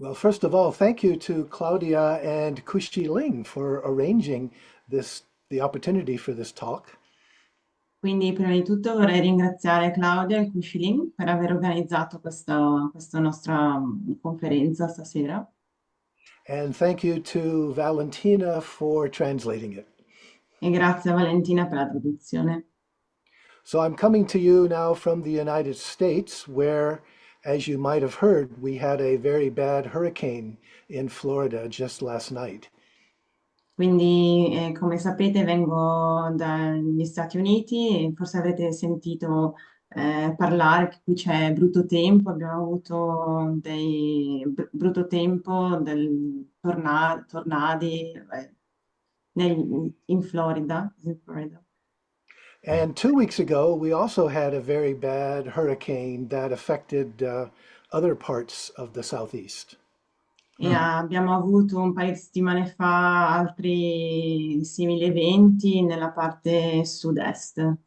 Well, first of all, thank you to Claudia and Kushi Ling for arranging the opportunity for this talk. Quindi prima di tutto vorrei ringraziare Claudia e Cucilin per aver organizzato questa nostra conferenza stasera And thank you to Valentina for translating it. e grazie a Valentina per la traduzione. So I'm coming to you now from the United States, where, as you might have heard, we had a very bad hurricane in Florida just last night. Quindi, come sapete, vengo dagli Stati Uniti e forse avrete sentito parlare che qui c'è brutto tempo, abbiamo avuto brutto tempo, tornadi in Florida. In Florida. And 2 weeks ago, we also had a very bad hurricane that affected other parts of the Southeast. E abbiamo avuto un paio di settimane fa altri simili eventi nella parte sud-est.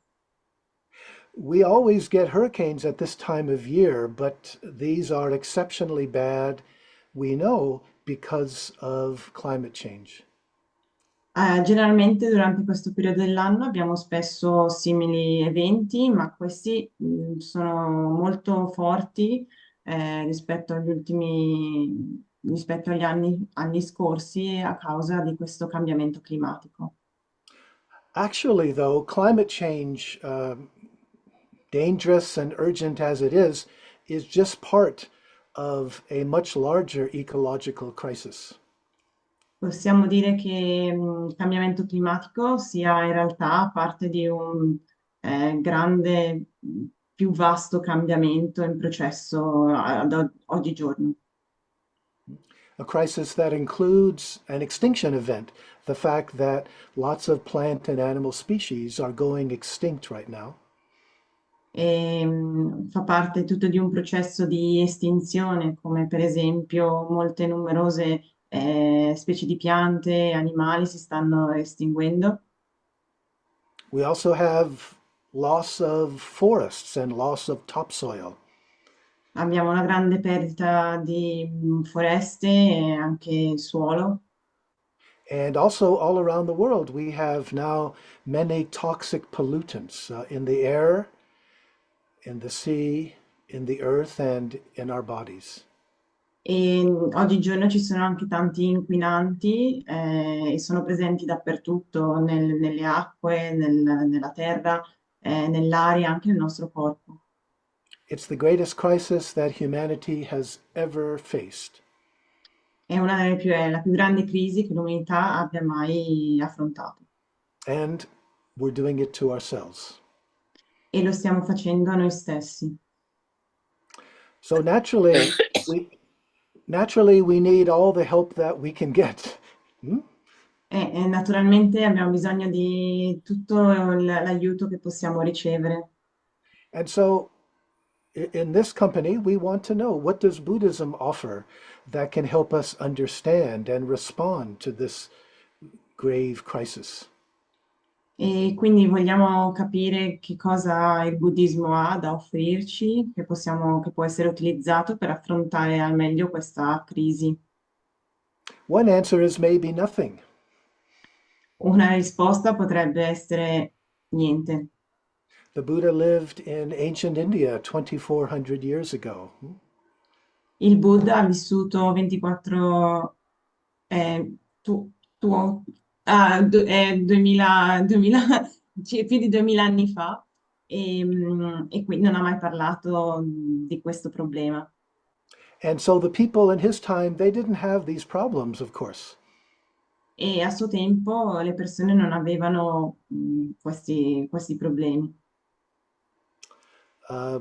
We always get hurricanes at this time of year, but these are exceptionally bad, we know, because of climate change. Generalmente durante questo periodo dell'anno abbiamo spesso simili eventi, ma questi sono molto forti rispetto agli anni scorsi a causa di questo cambiamento climatico. Actually, though, climate change, dangerous and urgent as it is just part of a much larger ecological crisis. Possiamo dire che il cambiamento climatico sia in realtà parte di un grande, più vasto cambiamento in processo oggigiorno. A crisis that includes an extinction event, the fact that lots of plant and animal species are going extinct right now. E, fa parte tutto di un processo di estinzione, come per esempio molte numerose specie di piante e animali si stanno estinguendo. We also have loss of forests and loss of topsoil. Abbiamo una grande perdita di foreste e anche suolo. And also all around the world, we have now many toxic pollutants in the air, in the sea, in the earth, and in our bodies. E oggigiorno ci sono anche tanti inquinanti e sono presenti dappertutto, nelle acque, nella terra, nell'aria, anche nel nostro corpo. It's the greatest crisis that humanity has ever faced. È la più grande crisi che l'umanità abbia mai affrontato And we're doing it to ourselves. e lo stiamo facendo a noi stessi. So we naturally we need all the help that we can get. Hmm? E naturalmente abbiamo bisogno di tutto l'aiuto che possiamo ricevere. And so in this company, we want to know, what does Buddhism offer that can help us understand and respond to this grave crisis? E quindi vogliamo capire che cosa il buddismo ha da offrirci, che può essere utilizzato per affrontare al meglio questa crisi. One answer is maybe nothing. Una risposta potrebbe essere niente. The Buddha lived in ancient India 2,400 years ago. Il Buddha ha vissuto 24, tu, tu- 2000, più di 2000 anni fa e quindi non ha mai parlato di questo problema. And so the people in his time, they didn't have these problems, of course. E a suo tempo le persone non avevano questi problemi. Uh,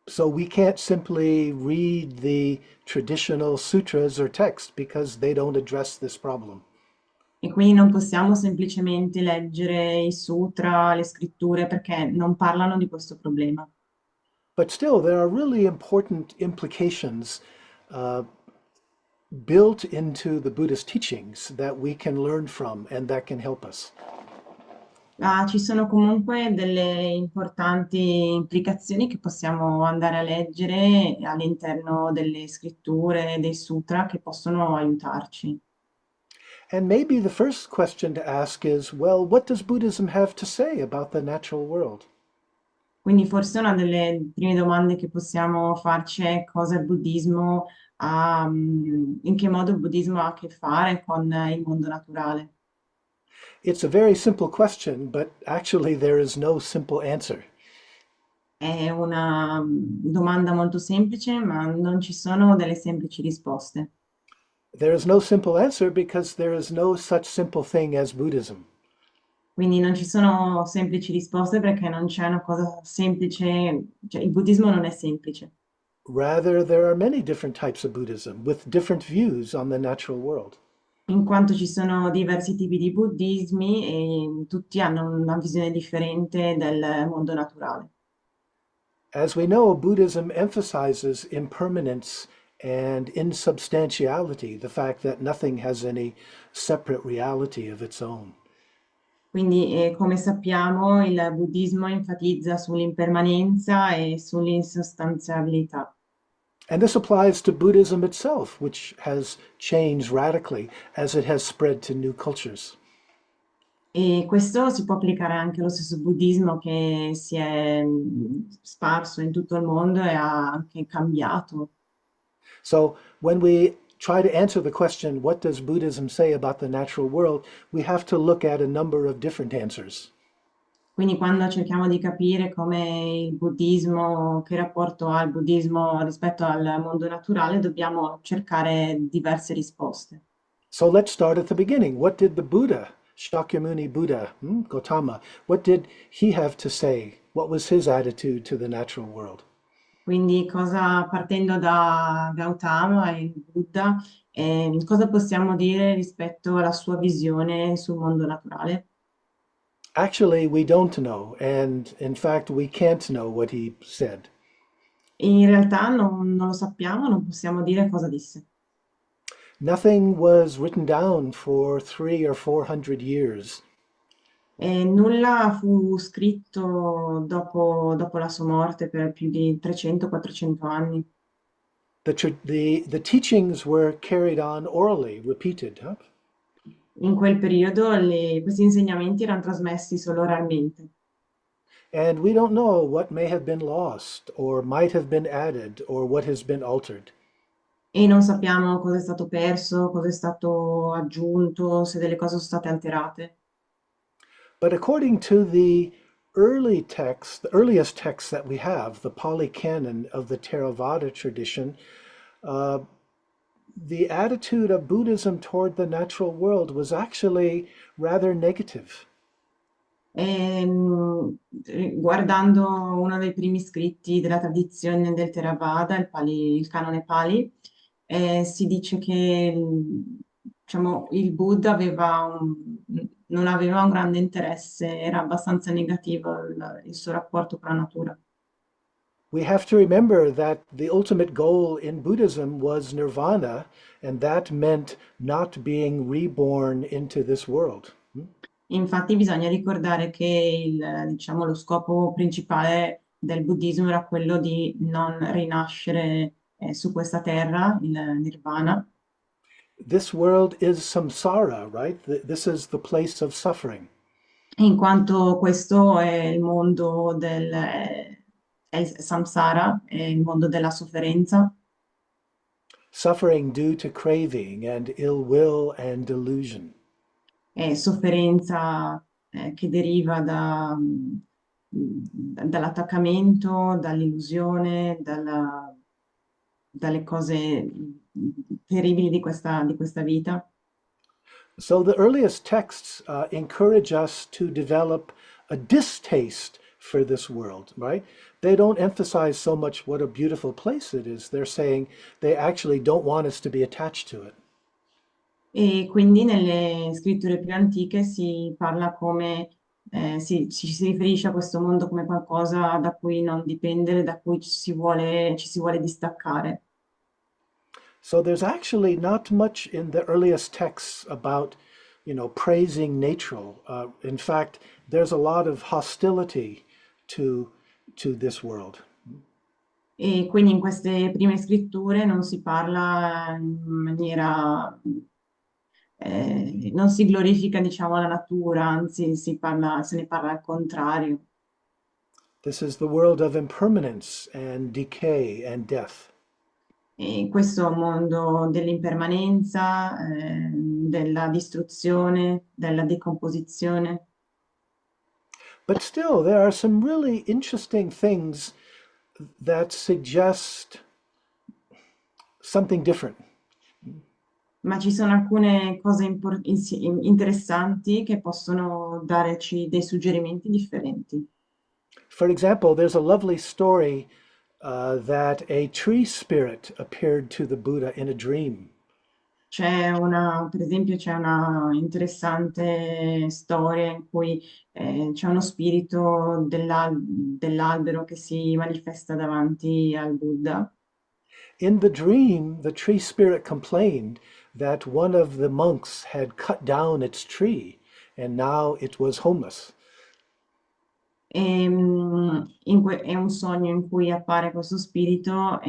so we can't simply read the traditional sutras or texts because they don't address this problem. E quindi non possiamo semplicemente leggere i sutra, le scritture, perché non parlano di questo problema. But still, there are really important implications uh, built into the Buddhist teachings that we can learn from and that can help us. Ah, ci sono comunque delle importanti implicazioni che possiamo andare a leggere all'interno delle scritture, dei sutra, che possono aiutarci. And maybe the first question to ask is, well, what does Buddhism have to say about the natural world? Quindi forse una delle prime domande che possiamo farci è cosa il buddismo ha, in che modo il buddismo ha a che fare con il mondo naturale. It's a very simple question, but actually there is no simple answer. È una domanda molto semplice, ma non ci sono delle semplici risposte. There is no simple answer because there is no such simple thing as Buddhism. Quindi non ci sono semplici risposte perché non c'è una cosa semplice, cioè il buddismo non è semplice, Rather, there are many different types of Buddhism with different views on the natural world. in quanto ci sono diversi tipi di buddismi e tutti hanno una visione differente del mondo naturale. As we know, Buddhism emphasizes impermanence and insubstantiality, the fact that nothing has any separate reality of its own. Quindi, come sappiamo, il buddismo enfatizza sull'impermanenza e sull'insostanziabilità. And this applies to Buddhism itself, which has changed radically as it has spread to new cultures. E questo si può applicare anche allo stesso buddismo che si è sparso in tutto il mondo e ha anche cambiato. So when we try to answer the question, what does Buddhism say about the natural world, we have to look at a number of different answers. Quindi quando cerchiamo di capire come il buddismo, che rapporto ha il buddismo rispetto al mondo naturale, dobbiamo cercare diverse risposte. So let's start at the beginning. What did the Buddha, Shakyamuni Buddha, Gautama, what did he have to say? What was his attitude to the natural world? Quindi partendo da Gautama e il Buddha, cosa possiamo dire rispetto alla sua visione sul mondo naturale? Actually, we don't know, and in fact, we can't know what he said. E in realtà non lo sappiamo, non possiamo dire cosa disse. Nothing was written down for 300 or 400 years. E nulla fu scritto dopo la sua morte per più di 300-400 anni. The teachings were carried on orally, repeated. Huh? In quel periodo questi insegnamenti erano trasmessi solo oralmente And we don't know what may have been lost, or might have been added, or what has been altered. e non sappiamo cosa è stato perso, cosa è stato aggiunto, se delle cose sono state alterate. But according to the early texts, the earliest texts that we have, the Pali Canon of the Theravada tradition, uh, the attitude of Buddhism toward the natural world was actually rather negative. Guardando uno dei primi scritti della tradizione del Theravada, il canone Pali, si dice che diciamo, il Buddha non aveva un grande interesse, era abbastanza negativo il suo rapporto con la natura. We have to remember that the ultimate goal in Buddhism was nirvana, and that meant not being reborn into this world. Infatti bisogna ricordare che diciamo, lo scopo principale del buddismo era quello di non rinascere su questa terra, il nirvana, This world is samsara, right? This is the place of suffering. in quanto questo è il mondo è il samsara, è il mondo della sofferenza, Suffering due to craving and ill will and delusion. è sofferenza che deriva dall'attaccamento, dall'illusione, dalle cose terribili di questa vita. So the earliest texts encourage us to develop a distaste for this world, right? They don't emphasize so much what a beautiful place it is. They're saying they actually don't want us to be attached to it. E quindi nelle scritture più antiche si parla come, si riferisce a questo mondo come qualcosa da cui non dipendere, da cui ci si vuole distaccare. So there's actually not much in the earliest texts about praising nature. In fact, there's a lot of hostility to to this world. E quindi in queste prime scritture non si parla in maniera, non si glorifica, diciamo, la natura, anzi se ne parla al contrario. This is the world of impermanence and decay and death. E questo mondo dell'impermanenza, della distruzione, della decomposizione. But still, there are some really interesting things that suggest something different. Ma ci sono alcune cose interessanti che possono darci dei suggerimenti differenti. For example, there's a lovely story that a tree spirit appeared to the Buddha in a dream. Per esempio, c'è una interessante storia in cui c'è uno spirito dell'albero che si manifesta davanti al Buddha. In the dream, the tree spirit complained that one of the monks had cut down its tree and now it was homeless. È un sogno in cui appare questo spirito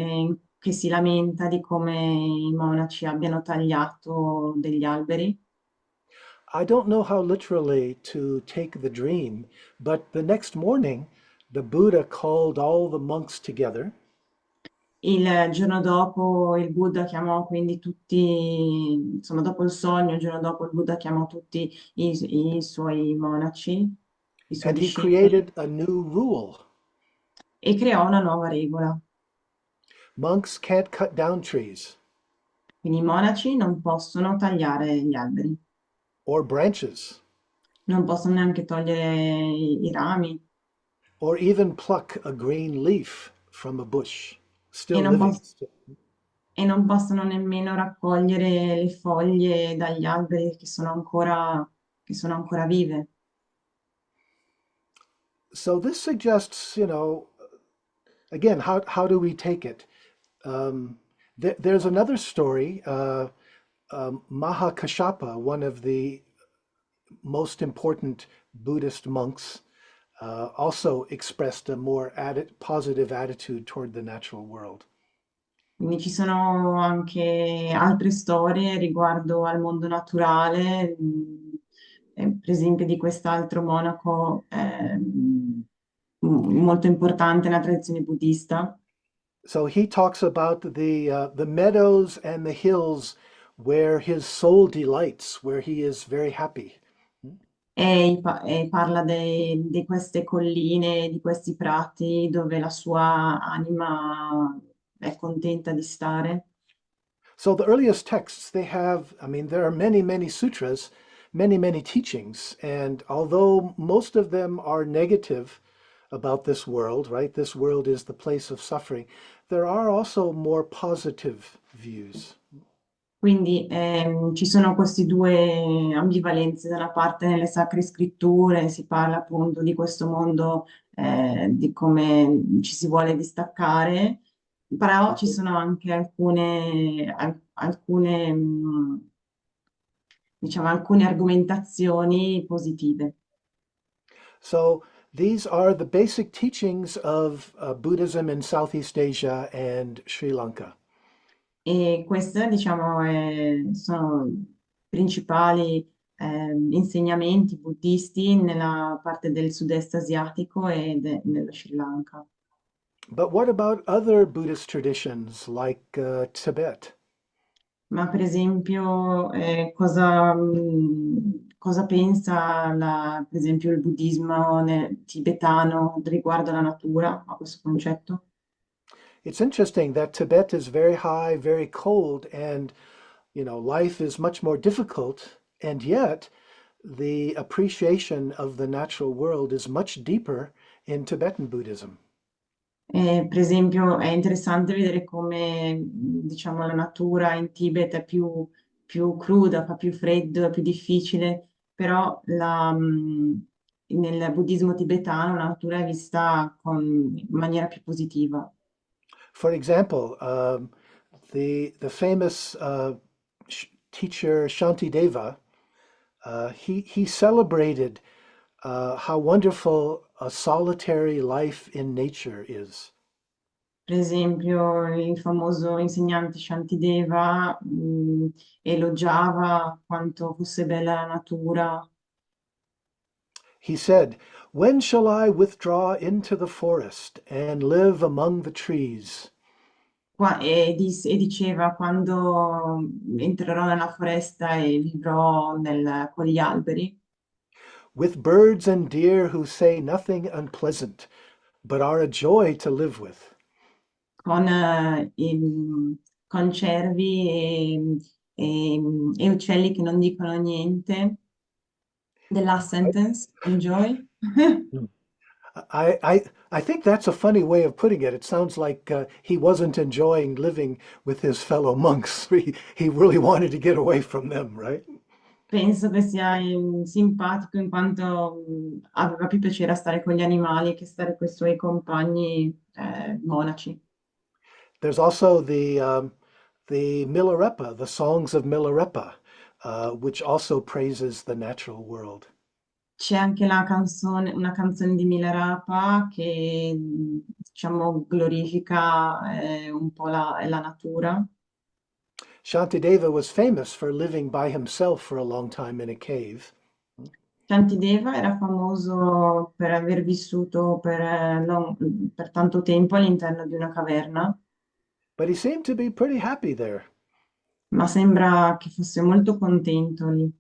che si lamenta di come i monaci abbiano tagliato degli alberi. I don't know how literally to take the dream, but the next morning, the Buddha called all the monks together Il giorno dopo il Buddha chiamò quindi tutti, insomma, dopo il sogno, il giorno dopo il Buddha chiamò tutti i suoi monaci, i suoi and he discepoli, created a new rule. e creò una nuova regola. Monks can't cut down trees Quindi i monaci non possono tagliare gli alberi, or branches non possono neanche togliere i rami or even pluck a green leaf from a bush, e still living. non possono nemmeno raccogliere le foglie dagli alberi che sono ancora vive. So this suggests, again, how do we take it? There's another story. Mahakashapa, one of the most important Buddhist monks, also expressed a more positive attitude toward the natural world. Quindi ci sono anche altre storie riguardo al mondo naturale, per esempio di quest'altro monaco molto importante nella tradizione buddista. So he talks about the meadows and the hills where his soul delights, where he is very happy. E parla di queste colline, di questi prati dove la sua anima è contenta di stare. So the earliest texts they have, I mean, there are many, many sutras, many, many teachings, and although most of them are negative about this world, right? This world is the place of suffering. There are also more positive views. Quindi ci sono queste due ambivalenze, da una parte nelle sacre scritture si parla appunto di questo mondo, di come ci si vuole distaccare, però ci sono anche diciamo, alcune argomentazioni positive. So these are the basic teachings of Buddhism in Southeast Asia and Sri Lanka. E questi, diciamo, sono i principali insegnamenti buddisti nella parte del sud-est asiatico e nello Sri Lanka. But what about other Buddhist traditions like Tibet? Ma per esempio, cosa pensa per esempio il buddismo tibetano riguardo alla natura, a questo concetto? It's interesting that Tibet is very high, very cold, and life is much more difficult, and yet the appreciation of the natural world is much deeper in Tibetan Buddhism. Per esempio, è interessante vedere come, diciamo, la natura in Tibet è più cruda, fa più freddo, è più difficile, però nel buddismo tibetano la natura è vista in maniera più positiva. For example, the famous teacher Shantideva He celebrated how wonderful a solitary life in nature is. Per esempio, il famoso insegnante Shantideva, elogiava quanto fosse bella la natura. He said, "When shall I withdraw into the forest and live among the trees, E diceva, quando entrerò nella foresta e vivrò con gli alberi, with birds and deer who say nothing unpleasant, but are a joy to live with?" con, con cervi e uccelli che non dicono niente. The last sentence, enjoy. I think that's a funny way of putting it. It sounds like he wasn't enjoying living with his fellow monks. He really wanted to get away from them, right? Penso che sia simpatico in quanto aveva più piacere a stare con gli animali che stare con i suoi compagni monaci. There's also the Milarepa, the songs of Milarepa, which also praises the natural world. C'è anche una canzone di Milarapa che, diciamo, glorifica un po' la natura. Shantideva was famous for living by himself for a long time in a cave. Shantideva era famoso per aver vissuto per tanto tempo all'interno di una caverna, But he seemed to be pretty happy there. ma sembra che fosse molto contento lì.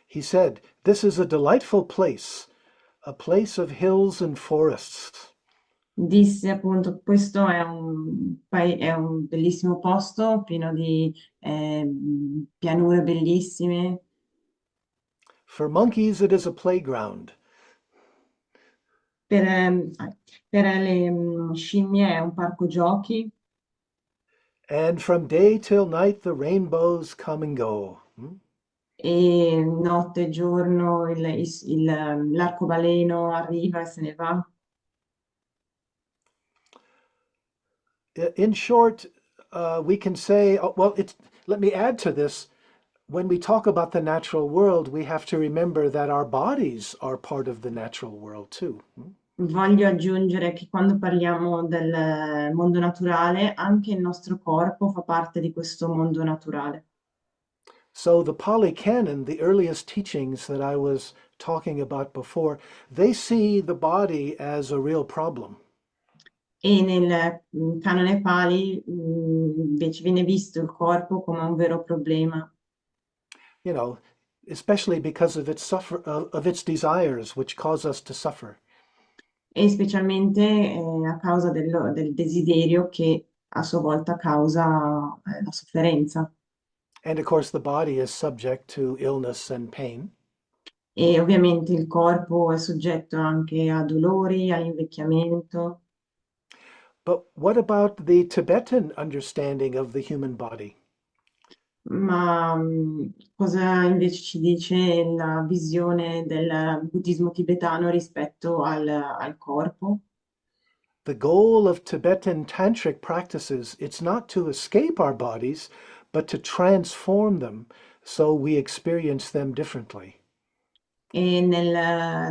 He said, "This is a delightful place, a place of hills and forests. Disse appunto, questo è un bellissimo posto pieno di pianure bellissime. For monkeys, it is a playground, Per, per le scimmie è un parco giochi and from day till night the rainbows come and go." e notte e giorno l'arcobaleno arriva e se ne va. In short, we can say, well, let me add to this. When we talk about the natural world, we have to remember that our bodies are part of the natural world too. Voglio aggiungere che quando parliamo del mondo naturale, anche il nostro corpo fa parte di questo mondo naturale. So the Pali Canon, the earliest teachings that I was talking about before, they see the body as a real problem. E nel canone Pali invece viene visto il corpo come un vero problema, You know, especially because of of its desires, which cause us to suffer. e specialmente a causa del desiderio che a sua volta causa la sofferenza. And of course, the body is subject to illness and pain. E ovviamente il corpo è soggetto anche a dolori, all'invecchiamento. But what about the Tibetan understanding of the human body? Ma cosa invece ci dice la visione del buddismo tibetano rispetto al corpo? The goal of Tibetan tantric practices, it's not to escape our bodies, but to transform them so we experience them differently. E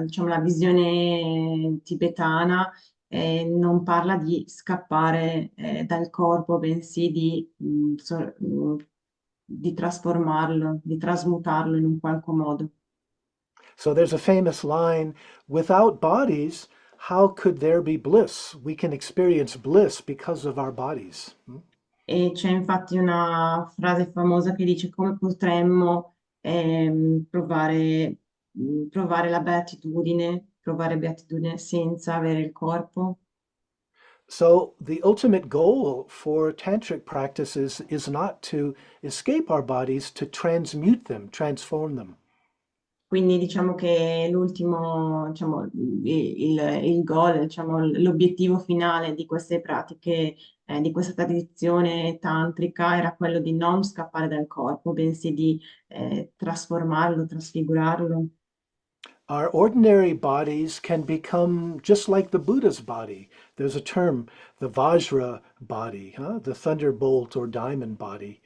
diciamo, la visione tibetana non parla di scappare dal corpo, bensì di trasformarlo, di trasmutarlo in un qualche modo. So there's a famous line, without bodies, how could there be bliss? We can experience bliss because of our bodies. E c'è infatti una frase famosa che dice come potremmo provare la beatitudine, provare beatitudine senza avere il corpo. So the ultimate goal for tantric practices is not to escape our bodies, to transmute them, transform them. Quindi diciamo che l'ultimo, diciamo, il goal, diciamo, l'obiettivo finale di queste pratiche, di questa tradizione tantrica era quello di non scappare dal corpo, bensì di trasformarlo, trasfigurarlo. Our ordinary bodies can become just like the Buddha's body. There's a term, the Vajra body, huh? The thunderbolt or diamond body.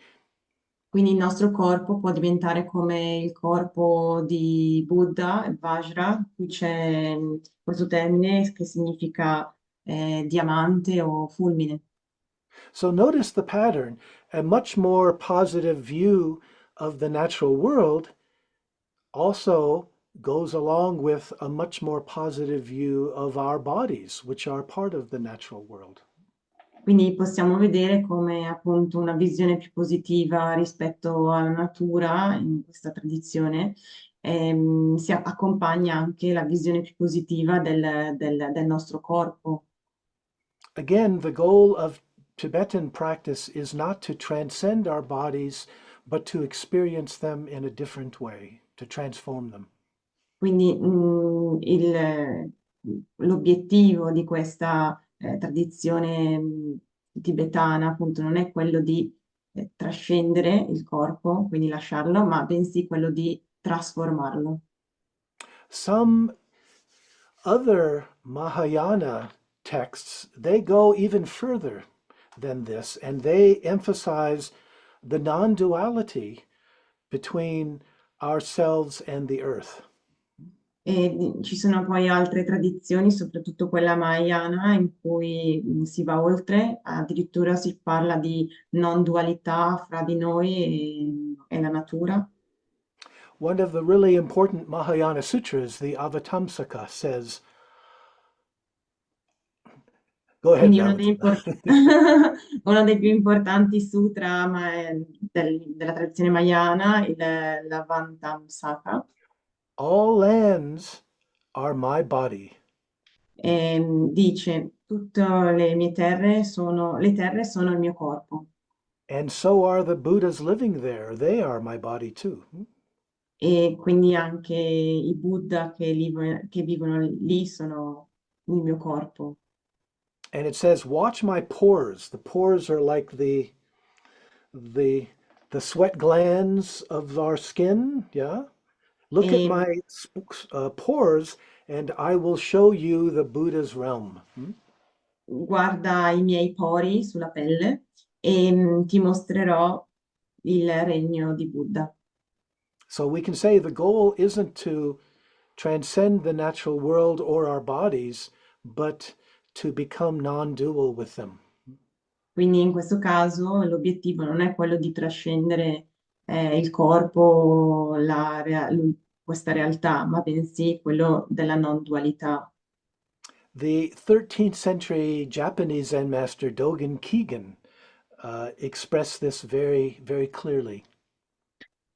Quindi il nostro corpo può diventare come il corpo di Buddha, il Vajra, qui c'è questo termine che significa diamante o fulmine. So notice the pattern. A much more positive view of the natural world also goes along with a much more positive view of our bodies, which are part of the natural world. Quindi possiamo vedere come appunto una visione più positiva rispetto alla natura in questa tradizione si accompagna anche la visione più positiva del nostro corpo. Again, the goal of Tibetan practice is not to transcend our bodies, but to experience them in a different way, to transform them. Quindi l'obiettivo di questa tradizione tibetana appunto non è quello di trascendere il corpo, quindi lasciarlo, ma bensì quello di trasformarlo. Some other Mahayana texts, they go even further than this, and they emphasize the non-duality between ourselves and the earth. Ci sono poi altre tradizioni, soprattutto quella mahayana, in cui si va oltre, addirittura si parla di non dualità fra di noi e la natura. One of the really important Mahayana sutras, the Avatamsaka, says, go ahead, Quindi Valentina. uno dei più importanti sutra della tradizione mahayana, l'Avantamsaka, All lands are my body, dice tutte le terre sono il mio corpo. and so are the Buddhas living there. They are my body too. E quindi anche i Buddha che vivono lì sono il mio corpo. And it says, watch my pores. The pores are like the the sweat glands of our skin. Yeah. Look at E my pores, and I will show you the Buddha's realm. guarda i miei pori sulla pelle e ti mostrerò il regno di Buddha. So we can say the goal isn't to transcend the natural world or our bodies, but to become non-dual with them. Quindi in questo caso l'obiettivo non è quello di trascendere il corpo, questa realtà, ma bensì quello della non dualità. The 13th century Japanese Zen master Dogen Kegan expressed this very, very clearly.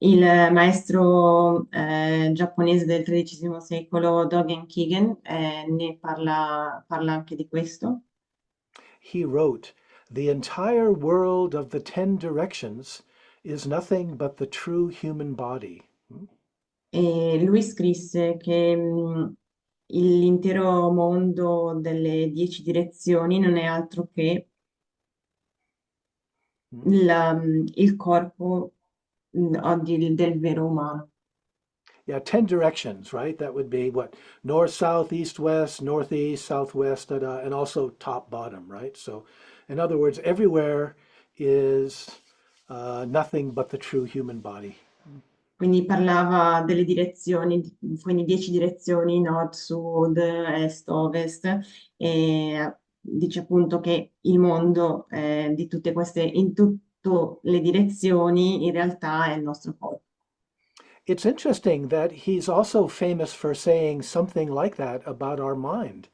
Il maestro giapponese del XIII secolo, Dogen Kigen, parla anche di questo. He wrote, the entire world of the 10 directions is nothing but the true human body. E lui scrisse che l'intero mondo delle 10 direzioni non è altro che il corpo del vero umano. Yeah, 10 directions, right? That would be what? North, south, east, west, northeast, southwest, da, da, and also top, bottom, right? So, in other words, everywhere is nothing but the true human body. Quindi parlava delle direzioni, quindi 10 direzioni, nord, sud, est, ovest, e dice appunto che il mondo di tutte queste, in tutte le direzioni, in realtà è il nostro corpo. It's interesting that he's also famous for saying something like that about our mind.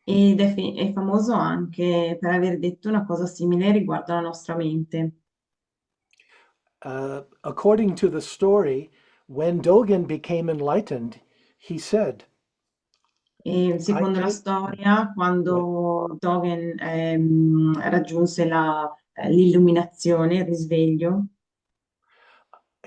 Ed è famoso anche per aver detto una cosa simile riguardo alla nostra mente. According to the story, when Dogen became enlightened, he said, E I secondo la came, storia, go ahead. quando Dogen raggiunse l'illuminazione, il risveglio,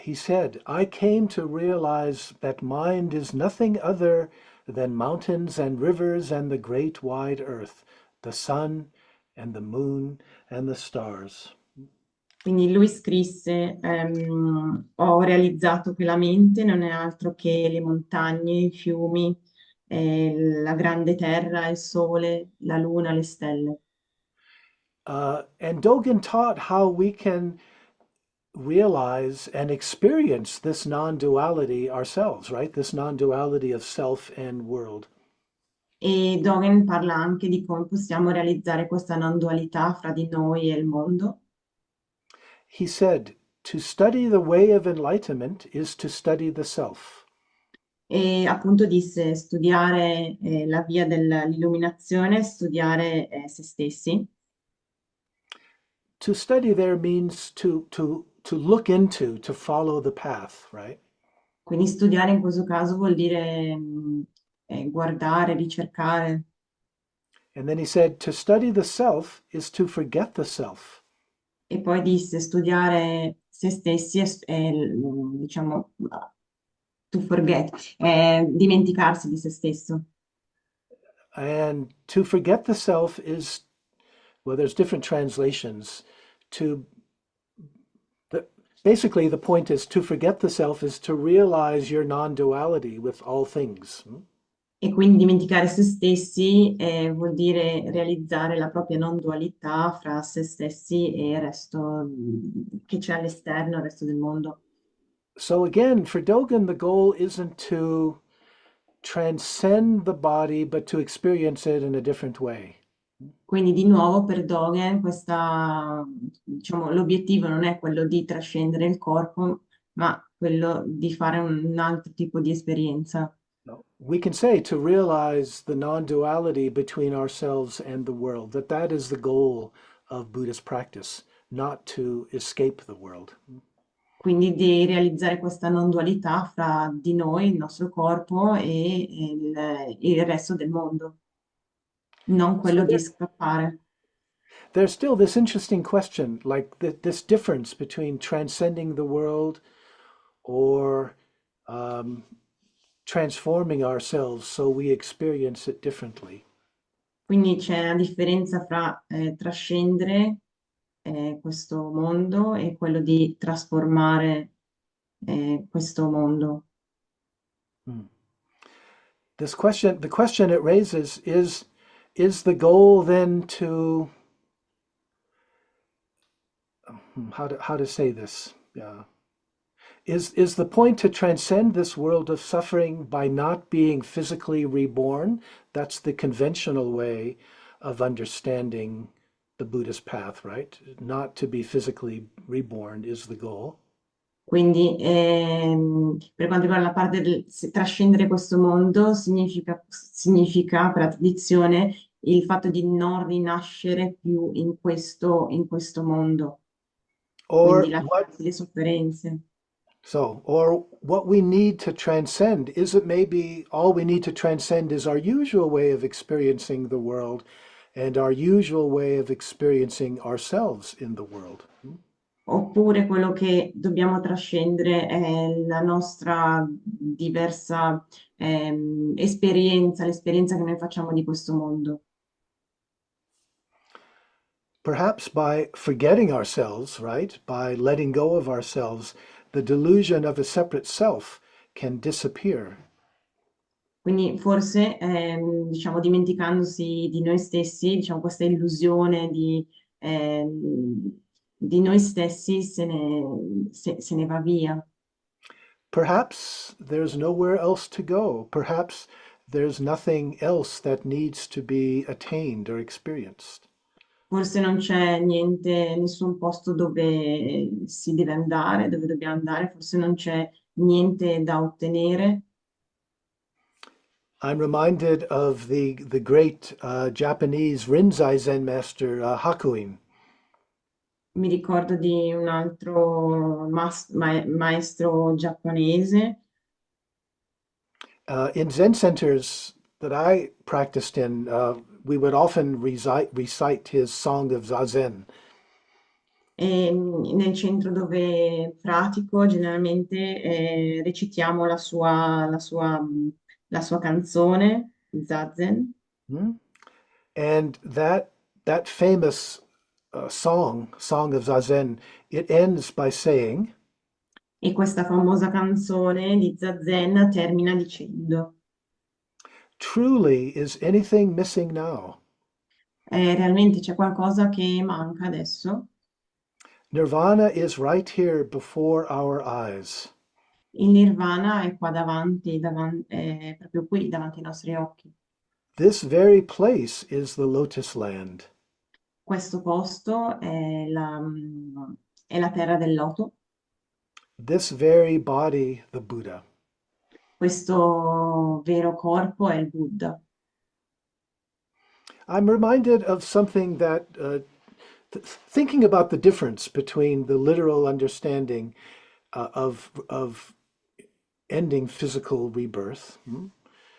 He said, I came to realize that mind is nothing other than mountains and rivers and the great wide earth, the sun and the moon and the stars. quindi lui scrisse, ho realizzato che la mente non è altro che le montagne, i fiumi, la grande terra, il sole, la luna, le stelle. And Dogen taught how we can realize and experience this non-duality ourselves, right? This non-duality of self and world. E Dogen parla anche di come possiamo realizzare questa non dualità fra di noi e il mondo. He said, to study the way of enlightenment is to study the self. E appunto disse studiare la via dell'illuminazione, studiare se stessi. To study there means to look into, to follow the path, right? Quindi studiare in questo caso vuol dire guardare, ricercare. And then he said, to study the self is to forget the self. E poi disse studiare se stessi diciamo, to forget, dimenticarsi di se stesso. And to forget the self is, well, there's different translations. To the, basically, the point is to forget the self is to realize your non-duality with all things. E quindi dimenticare se stessi vuol dire realizzare la propria non dualità fra se stessi e il resto che c'è all'esterno, il resto del mondo. So again, for Dogen, the goal isn't to transcend the body, but to experience it in a different way. Quindi di nuovo per Dogen diciamo, l'obiettivo non è quello di trascendere il corpo, ma quello di fare un altro tipo di esperienza. No. We can say to realize the non-duality between ourselves and the world, that that is the goal of Buddhist practice, not to escape the world. Quindi di realizzare questa non dualità fra di noi, il nostro corpo e il resto del mondo, non So quello di scappare. there's still this interesting question, like this difference between transcending the world or um, transforming ourselves so we experience it differently. Quindi c'è una differenza fra trascendere questo mondo e quello di trasformare questo mondo. Hmm. This question, the question it raises is the goal then to, how to say this? Is the point to transcend this world of suffering by not being physically reborn? That's the conventional way of understanding the Buddhist path, right? Not to be physically reborn is the goal. Quindi per quanto riguarda la parte del trascendere questo mondo, significa per la tradizione il fatto di non rinascere più in questo mondo, quindi Or what lasciarsi le sofferenze. or what we need to transcend, is it maybe all we need to transcend is our usual way of experiencing the world and our usual way of experiencing ourselves in the world? Oppure quello che dobbiamo trascendere è la nostra diversa esperienza, l'esperienza che noi facciamo di questo mondo. Perhaps by forgetting ourselves, right? By letting go of ourselves, the delusion of a separate self can disappear. Quindi forse, diciamo, dimenticandosi di noi stessi, diciamo, questa illusione di noi stessi se ne va via. Perhaps there's nowhere else to go. Perhaps there's nothing else that needs to be attained or experienced. Forse non c'è niente, nessun posto dove si deve andare, dove dobbiamo andare, forse non c'è niente da ottenere. I'm reminded of the great Japanese Rinzai Zen master Hakuin. Mi ricordo di un altro maestro giapponese. In Zen centers that I practiced in, we would often recite his song of Zazen. E nel centro dove pratico generalmente recitiamo la sua canzone, il Zazen, Hmm? And that famous song of Zazen, it ends by saying, e questa famosa canzone di Zazen termina dicendo "Truly, is anything missing now? realmente c'è qualcosa che manca adesso? Nirvana is right here before our eyes. Il nirvana è qua davanti, è proprio qui davanti ai nostri occhi. This very place is the Lotus Land. Questo posto è la terra del loto, This very body, the Buddha. questo vero corpo è il Buddha. I'm reminded of something that, thinking about the difference between the literal understanding of ending physical rebirth,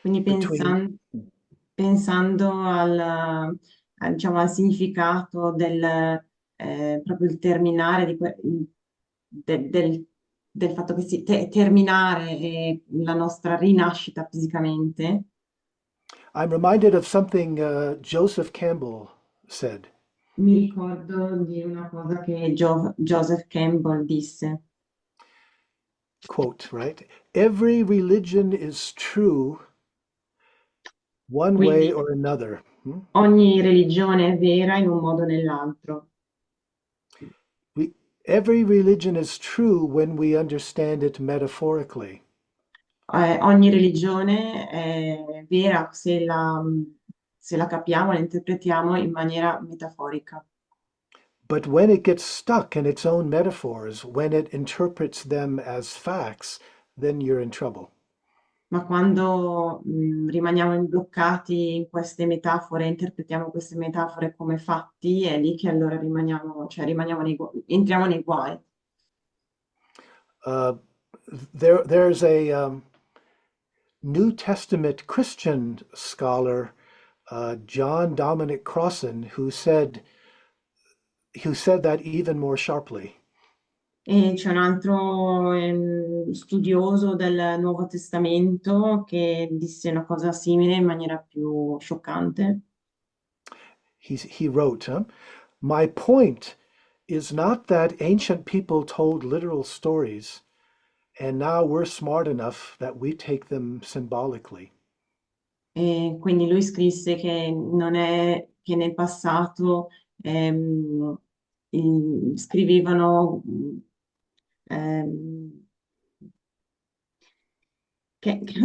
Quindi between pensando diciamo, al significato proprio il terminare del fatto che terminare la nostra rinascita fisicamente. I'm reminded of something Joseph Campbell said. Mi ricordo di una cosa che Joseph Campbell disse. Quote, right? Every religion is true one way Quindi or another. ogni religione è vera in un modo o nell'altro. We, every religion is true when we understand it metaphorically. Ogni religione è vera se la capiamo, la interpretiamo in maniera metaforica. But when it gets stuck in its own metaphors, when it interprets them as facts, then you're in trouble. Ma quando rimaniamo bloccati in queste metafore, interpretiamo queste metafore come fatti, è lì che allora entriamo nei guai. Uh, there's a New Testament Christian scholar, John Dominic Crossan, who said that even more sharply. E c'è un altro studioso del Nuovo Testamento che disse una cosa simile in maniera più scioccante. He wrote, My point is not that ancient people told literal stories, and now we're smart enough that we take them symbolically. E quindi lui scrisse che non è che nel passato scrivevano ehm,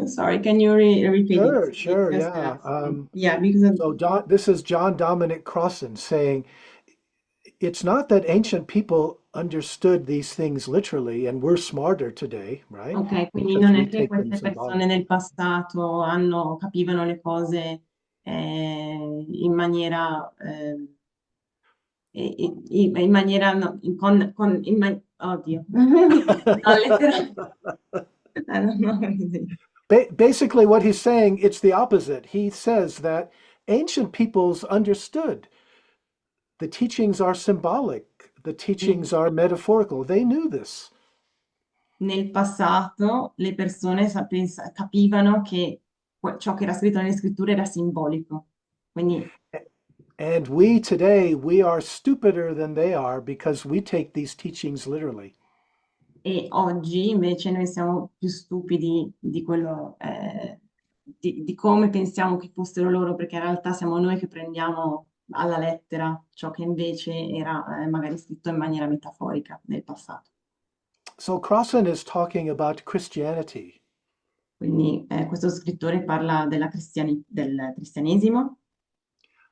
sorry, can you repeat it? Sure, sure, yeah. Yeah, because This is John Dominic Crossan saying, it's not that ancient people understood these things literally, and we're smarter today, right? ok, quindi Because non we è che take them queste persone symbolically. nel passato capivano le cose in maniera, in maniera no, oddio, no, letteralmente, I don't know what it is. Basically, what he's saying, it's the opposite. He says that ancient peoples understood the teachings are symbolic, the teachings are metaphorical. They knew this. Nel passato le persone capivano che ciò che era scritto nelle scritture era simbolico. Quindi, And we today, we are stupider than they are because we take these teachings literally. e oggi invece noi siamo più stupidi di quello, di come pensiamo che fossero loro, perché in realtà siamo noi che prendiamo alla lettera ciò che invece era, magari scritto in maniera metaforica nel passato. So Crossan is talking about Christianity. Quindi, questo scrittore parla del cristianesimo.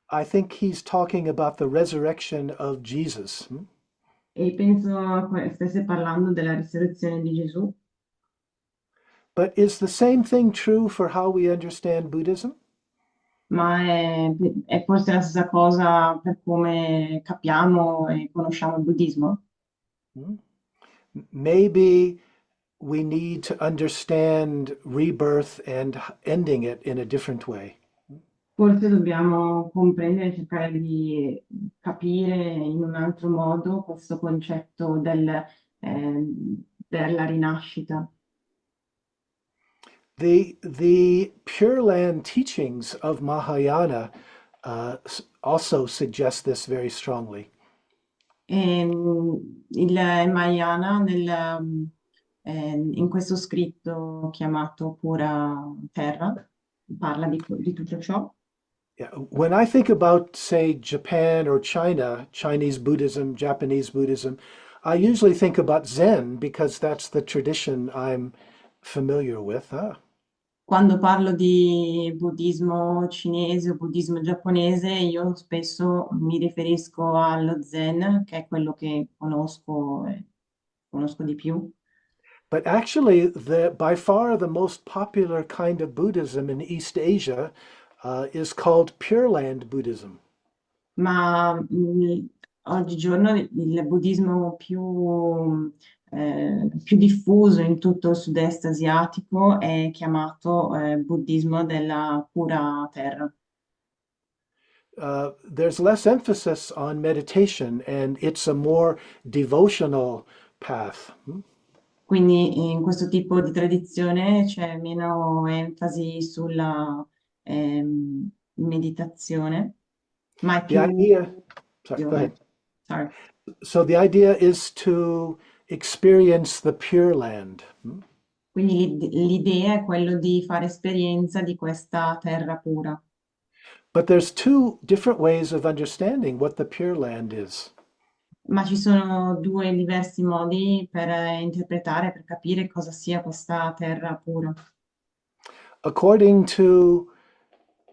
I think he's talking about the resurrection of Jesus. E penso stesse parlando della risurrezione di Gesù, But is the same thing true for how we understand Buddhism? ma è forse la stessa cosa per come capiamo e conosciamo il buddismo. Hmm? Maybe we need to understand rebirth and ending it in a different way. Forse dobbiamo comprendere e cercare di capire in un altro modo questo concetto della rinascita. The Pure Land teachings of Mahayana also suggest this very strongly. Il Mahayana in questo scritto chiamato Pura Terra parla di tutto ciò. Yeah. When I think about, say, Japan or China, Chinese Buddhism, Japanese Buddhism, I usually think about Zen because that's the tradition I'm familiar with. Ah. Quando parlo di buddismo cinese o buddismo giapponese, io spesso mi riferisco allo Zen, che è quello che conosco, conosco di più. But actually, by far the most popular kind of Buddhism in East Asia is called Pure Land Buddhism. Ma oggigiorno il buddismo più diffuso in tutto il sud-est asiatico è chiamato buddismo della pura terra. There's less emphasis on meditation, and it's a more devotional path. Quindi in questo tipo di tradizione c'è meno enfasi sulla meditazione, ma è The più idea, sorry, go devozione. ahead. Sorry. So the idea is to experience the Pure Land. Quindi l'idea è quello di fare esperienza di questa terra pura. But there's two different ways of understanding what the Pure Land is. Ma ci sono due diversi modi per interpretare, per capire cosa sia questa terra pura. According to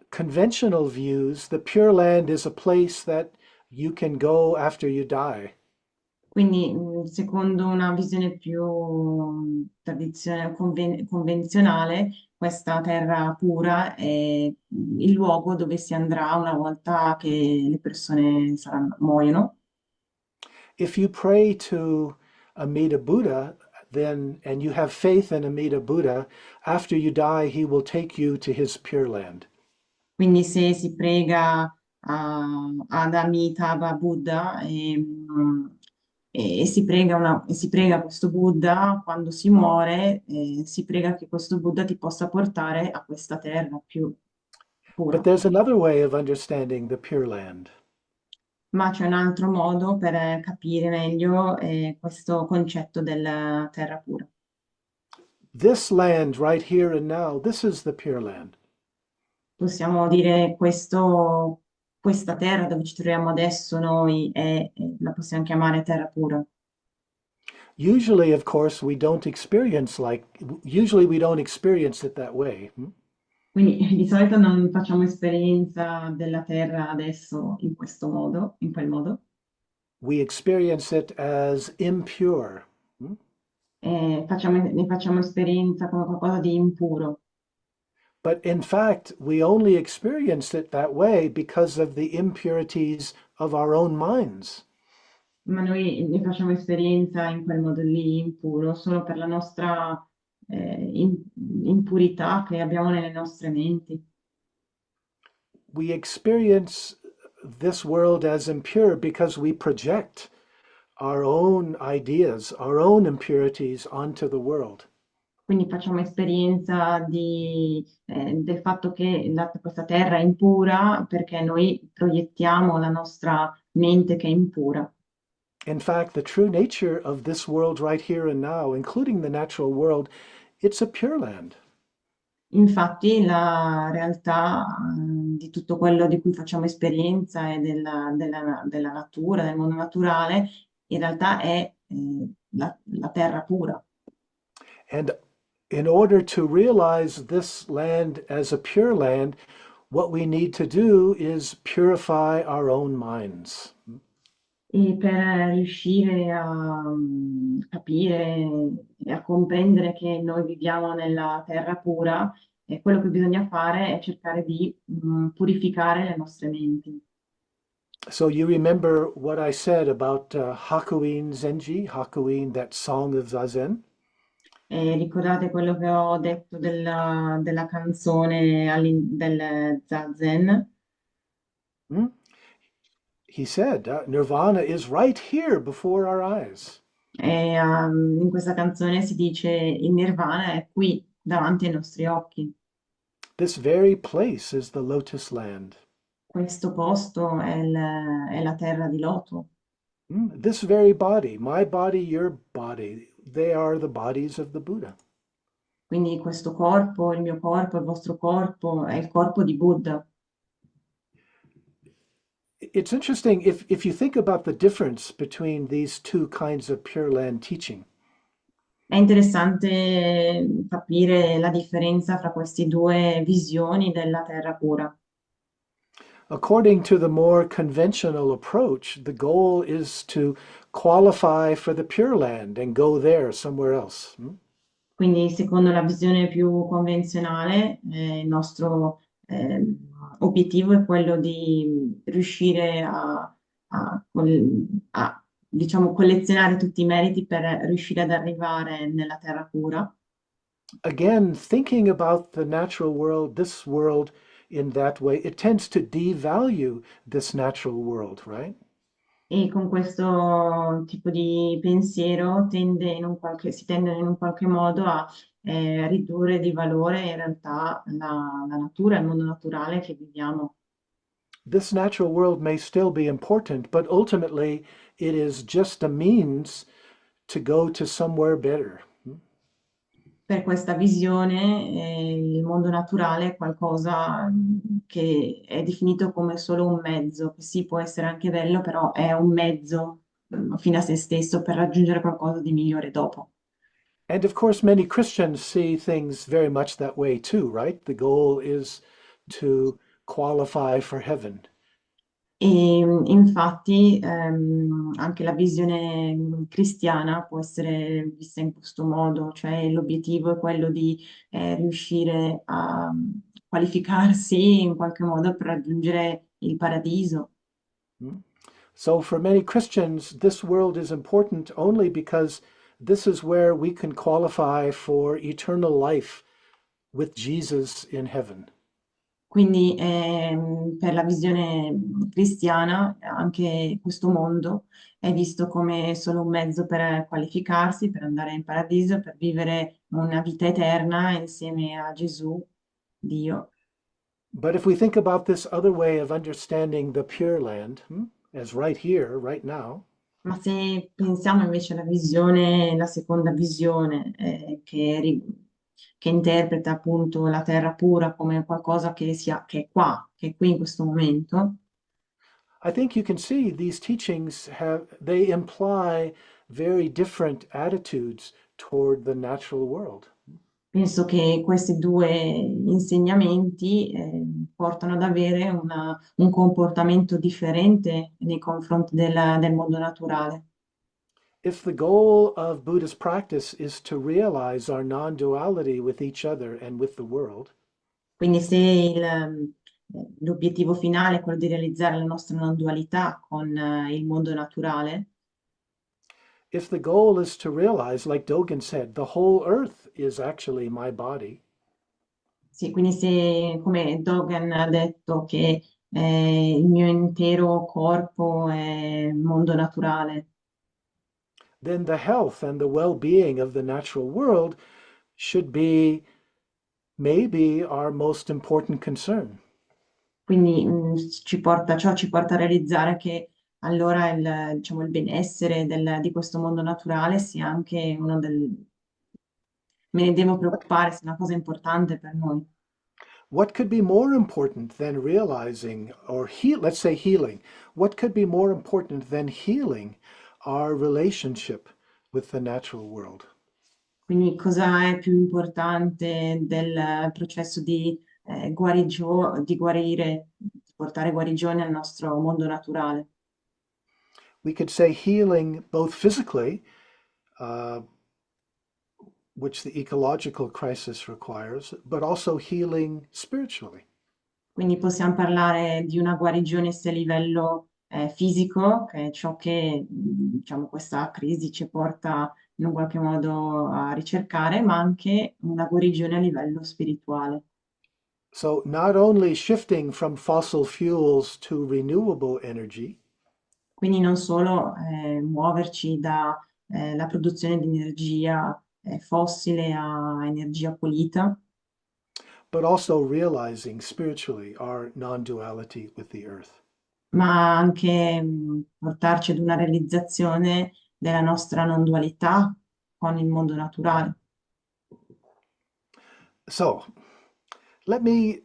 conventional views, the Pure Land is a place that you can go after you die. Quindi, secondo una visione più convenzionale, questa terra pura è il luogo dove si andrà una volta che le persone muoiono. If you pray to Amida Buddha, then and you have faith in Amida Buddha, after you die, he will take you to his Pure Land. Quindi se si prega ad Amitabha Buddha e si prega questo Buddha, quando si muore, si prega che questo Buddha ti possa portare a questa terra più But pura. there's another way of understanding the Pure Land. Ma c'è un altro modo per capire meglio questo concetto della terra pura. This land right here and now, this is the Pure Land. Possiamo dire questa terra dove ci troviamo adesso noi la possiamo chiamare terra pura. Usually, of course, usually we don't experience it that way. Quindi di solito non facciamo esperienza della terra adesso in questo modo, in quel modo. We experience it as impure. Ne facciamo esperienza come qualcosa di impuro. But in fact, we only experience it that way because of the impurities of our own minds. Ma noi ne facciamo esperienza in quel modo lì impuro solo per la nostra impurità che abbiamo nelle nostre menti. We experience this world as impure because we project our own ideas, our own impurities onto the world. Quindi facciamo esperienza del fatto che questa terra è impura perché noi proiettiamo la nostra mente che è impura. In fact, the true nature of this world right here and now, including the natural world, it's a pure land. Infatti, la realtà di tutto quello di cui facciamo esperienza e della natura, del mondo naturale, in realtà è la terra pura. And in order to realize this land as a pure land, what we need to do is purify our own minds. E per riuscire a capire e a comprendere che noi viviamo nella terra pura, quello che bisogna fare è cercare di purificare le nostre menti. So you remember what I said about Hakuin Zenji, Hakuin, that song of Zazen? Ricordate quello che ho detto della canzone del Zazen? Hmm? He said, Nirvana is right here before our eyes. In questa canzone si dice il Nirvana è qui davanti ai nostri occhi. This very place is the lotus land. Questo posto è la terra di loto. This very body, my body, your body, they are the bodies of the Buddha. Quindi questo corpo, il mio corpo, il vostro corpo, è il corpo di Buddha. It's interesting if you think about the difference between these two kinds of Pure Land teaching. È interessante capire la differenza fra queste due visioni della terra pura. According to the more conventional approach, the goal is to qualify for the Pure Land and go there somewhere else. Quindi, secondo la visione più convenzionale, il nostro obiettivo è quello di riuscire a, diciamo, collezionare tutti i meriti per riuscire ad arrivare nella terra pura. Again, thinking about the natural world, this world in that way, it tends to devalue this natural world, right? E con questo tipo di pensiero si tende in un qualche modo a ridurre di valore in realtà la natura, il mondo naturale che viviamo. This natural world may still be important, but ultimately it is just a means to go to somewhere better. Per questa visione, il mondo naturale è qualcosa che è definito come solo un mezzo, che sì, può essere anche bello, però è un mezzo fine a se stesso per raggiungere qualcosa di migliore dopo. And of course, many Christians see things very much that way too, right? The goal is to qualify for heaven. E infatti anche la visione cristiana può essere vista in questo modo, cioè l'obiettivo è quello di riuscire a qualificarsi in qualche modo per raggiungere il paradiso. Hmm? So for many Christians, this world is important only because this is where we can qualify for eternal life with Jesus in heaven. Quindi per la visione cristiana anche questo mondo è visto come solo un mezzo per qualificarsi, per andare in paradiso, per vivere una vita eterna insieme a Gesù, Dio. But if we think about this other way of understanding the Pure Land, as right here, right now, Ma se pensiamo invece alla visione, la seconda visione, che interpreta appunto la terra pura come qualcosa che è qua, che è qui in questo momento, I think you can see these teachings they imply very different attitudes toward the natural world. penso che questi due insegnamenti portano ad avere un comportamento differente nei confronti del mondo naturale. If the goal of Buddhist practice is to realize our non-duality with each other and with the world, Quindi se l'obiettivo finale è quello di realizzare la nostra non dualità con il mondo naturale, if the goal is to realize, like Dogen said, the whole earth is actually my body, sì, quindi se, come Dogen ha detto, che il mio intero corpo è mondo naturale, then the health and the well-being of the natural world should be maybe our most important concern. quindi ciò ci porta a realizzare che allora diciamo, il benessere di questo mondo naturale sia anche me ne devo preoccupare, sia una cosa importante per noi. What could be more important than realizing or let's say healing? What could be more important than healing our relationship with the natural world? Quindi cosa è più importante del processo di guarire, di portare guarigione al nostro mondo naturale? We could say healing both physically, uh, which the ecological crisis requires, but also healing spiritually. Quindi possiamo parlare di una guarigione sia a livello fisico, che è ciò che diciamo, questa crisi ci porta in un qualche modo a ricercare, ma anche una guarigione a livello spirituale. So, not only shifting from fossil fuels to renewable energy, Quindi non solo muoverci dalla produzione di energia fossile a energia pulita, but also realizing spiritually our non duality with the earth. ma anche portarci ad una realizzazione della nostra non dualità con il mondo naturale. So, let me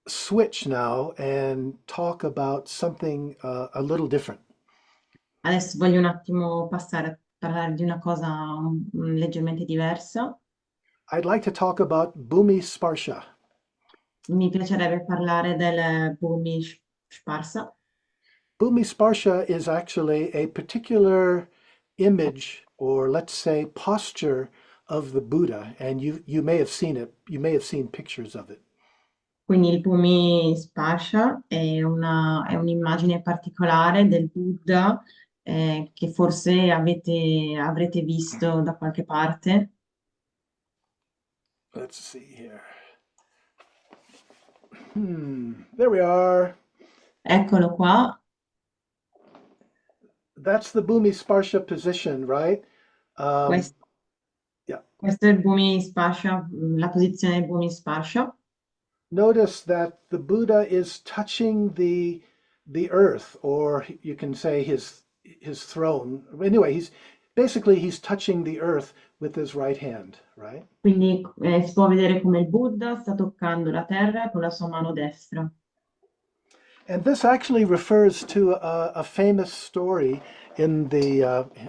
switch now and talk about something a little different. Adesso voglio un attimo passare a parlare di una cosa leggermente diversa. I'd like to talk about Bhumi Sparsha. Mi piacerebbe parlare del Bhumi Sparsa. Bhumi Sparsha is actually a particular image, or let's say posture, of the Buddha, and you may have seen it. You may have seen pictures of it. Quindi il Bhumi Sparsha è è un'immagine particolare del Buddha che forse avrete visto da qualche parte. Let's see here. There we are. Eccolo qua. That's the Bhumi Sparsha position, right? Um, Quest- yeah. Questo è il Bhumi Sparsha, la posizione del Bhumi Sparsha. Notice that the Buddha is touching the earth, or you can say his throne. Anyway, he's touching the earth with his right hand, right? Quindi si può vedere come il Buddha sta toccando la terra con la sua mano destra. And this actually refers to a famous story in the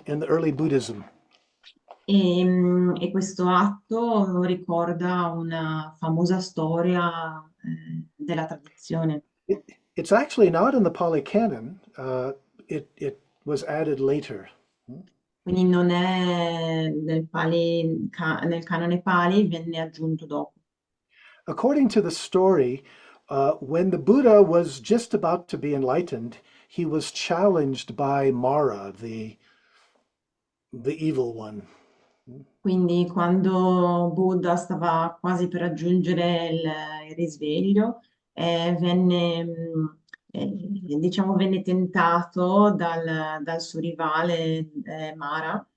early Buddhism. E questo atto ricorda una famosa storia della tradizione. It, it's actually not in the Pali Canon. It was added later. Quindi non è nel canone Pali, venne aggiunto dopo. According to the story, when the Buddha was just about to be enlightened, he was challenged by Mara, the evil one. Quindi quando Buddha stava quasi per raggiungere il risveglio, venne tentato dal suo rivale Mara.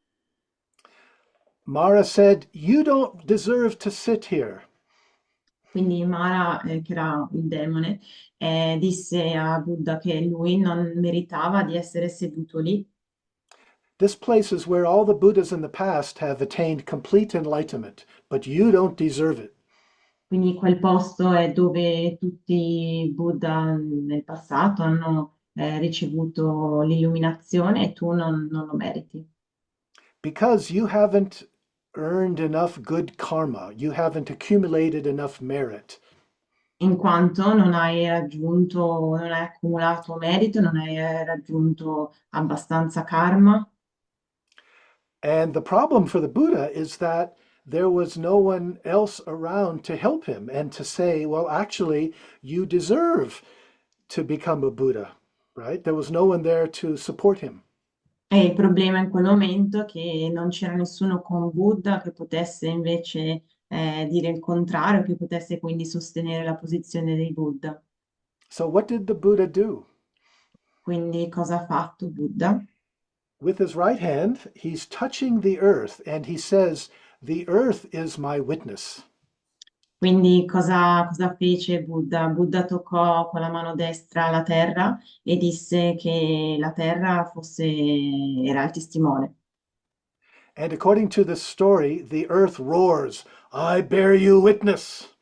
Mara said, "You don't deserve to sit here. Quindi Mara, che era il demone, disse a Buddha che lui non meritava di essere seduto lì. This place is where all the Buddhas in the past have attained complete enlightenment, but you don't deserve it." Quindi quel posto è dove tutti i Buddha nel passato hanno ricevuto l'illuminazione e tu non lo meriti, Because you haven't earned enough good karma, you haven't accumulated enough merit. in quanto non hai accumulato merito, non hai raggiunto abbastanza karma. And the problem for the Buddha is that there was no one else around to help him and to say, well, actually, you deserve to become a Buddha, right? There was no one there to support him. E il problema in quel momento è che non c'era nessuno con Buddha che potesse invece dire il contrario, che potesse quindi sostenere la posizione dei Buddha. So, what did the Buddha do? Quindi cosa ha fatto Buddha? With his right hand, he's touching the earth and he says, "The earth is my witness." Quindi cosa fece Buddha? Buddha toccò con la mano destra la terra e disse che la terra era il testimone. And according to this story, the earth roars, "I bear you witness."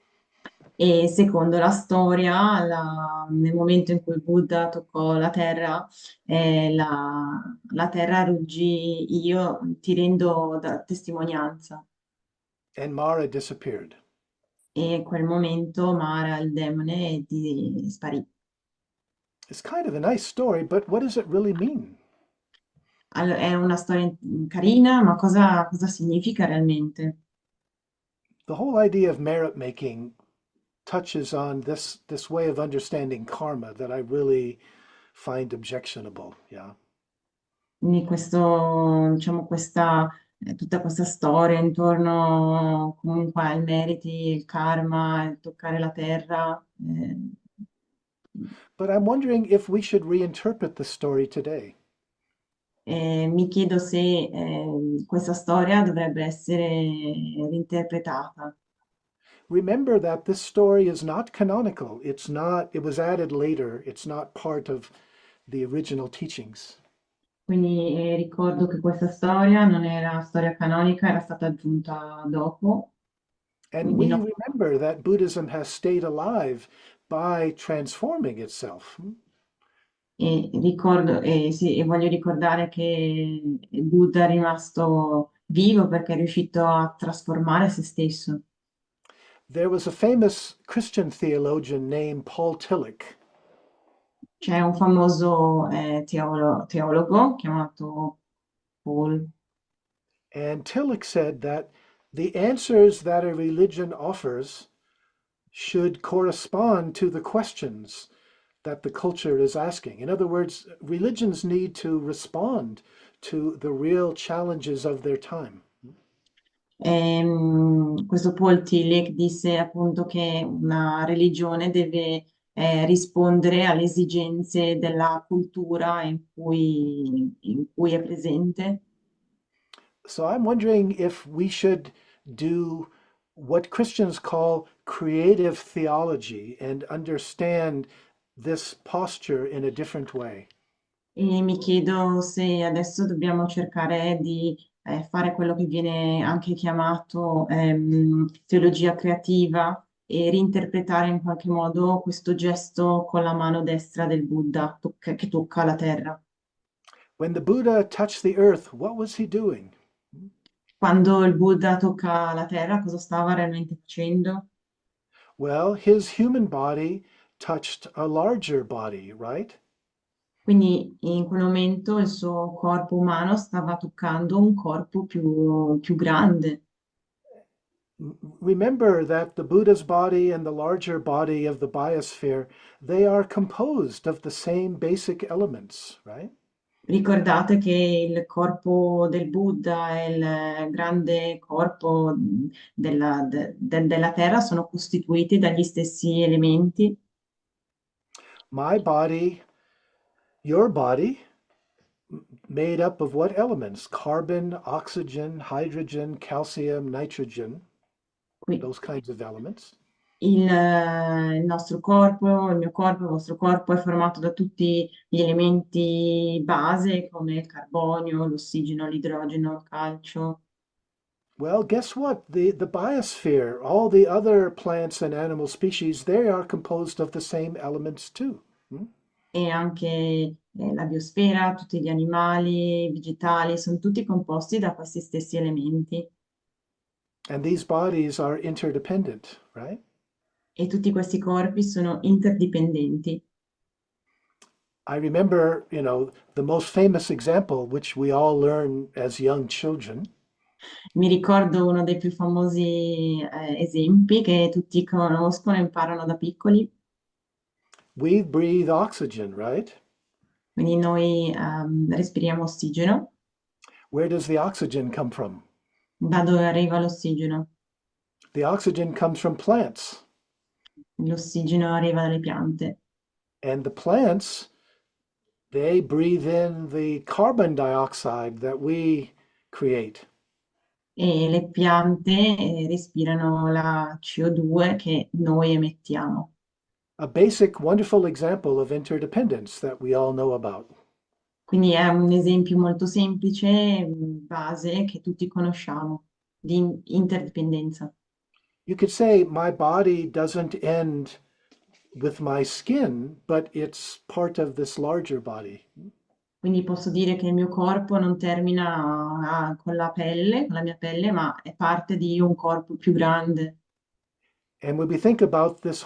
E secondo la storia, nel momento in cui Buddha toccò la terra, la terra ruggì, io ti rendo testimonianza. And Mara disappeared. E in quel momento Mara, il demone, sparì. It's kind of a nice story, but what does it really mean? È una storia carina, ma cosa significa realmente? The whole idea of merit making touches on this way of understanding karma that I really find objectionable. Yeah. Quindi diciamo, tutta questa storia intorno comunque ai meriti, il karma, il toccare la terra. But I'm wondering if we should reinterpret the story today. Mi chiedo se questa storia dovrebbe essere reinterpretata. Remember that this story is not canonical. It's not, it was added later. It's not part of the original teachings. Quindi ricordo che questa storia non era storia canonica, era stata aggiunta dopo. And Quindi we no. remember that Buddhism has stayed alive by transforming itself. E voglio ricordare che il Buddha è rimasto vivo perché è riuscito a trasformare se stesso. There was a famous Christian theologian named Paul Tillich, C'è un famoso teologo chiamato Paul, and Tillich said that the answers that a religion offers should correspond to the questions that the culture is asking. In other words, religions need to respond to the real challenges of their time. Questo Paul Tillich disse appunto che una religione deve rispondere alle esigenze della cultura in cui è presente. So I'm wondering if we should do what Christians call creative theology and understand this posture in a different way. E mi chiedo se adesso dobbiamo cercare di fare quello che viene anche chiamato teologia creativa e reinterpretare in qualche modo questo gesto con la mano destra del Buddha che tocca la terra. When the Buddha touched the earth, what was he doing? Quando il Buddha tocca la terra, cosa stava realmente facendo? Well, his human body touched a larger body, right? Quindi in quel momento il suo corpo umano stava toccando un corpo più grande. Remember that the Buddha's body and the larger body of the biosphere, they are composed of the same basic elements, right? Ricordate che il corpo del Buddha e il grande corpo della Terra sono costituiti dagli stessi elementi. My body, your body, made up of what elements? Carbon, oxygen, hydrogen, calcium, nitrogen, Qui those kinds of elements. il nostro corpo, il mio corpo, il vostro corpo è formato da tutti gli elementi base come il carbonio, l'ossigeno, l'idrogeno, il calcio. Well, guess what? The biosphere, all the other plants and animal species, they are composed of the same elements too. Hmm? E anche la biosfera, tutti gli animali, i vegetali, sono tutti composti da questi stessi elementi And these bodies are interdependent, right? e tutti questi corpi sono interdipendenti. I remember, the most famous example, which we all learn as young children. Mi ricordo uno dei più famosi esempi che tutti conoscono e imparano da piccoli. We breathe oxygen, right? Quindi noi respiriamo ossigeno. Where does the oxygen come from? Da dove arriva l'ossigeno? The oxygen comes from plants. L'ossigeno arriva dalle piante And the plants, they breathe in the carbon dioxide that we create. e le piante respirano la CO2 che noi emettiamo. A basic, wonderful example of interdependence that we all know about. Quindi è un esempio molto semplice, base, che tutti conosciamo, di interdipendenza. You could say my body doesn't end with my skin, but it's part of this larger body. Quindi posso dire che il mio corpo non termina con la pelle, con la mia pelle, ma è parte di un corpo più grande. And when we think about this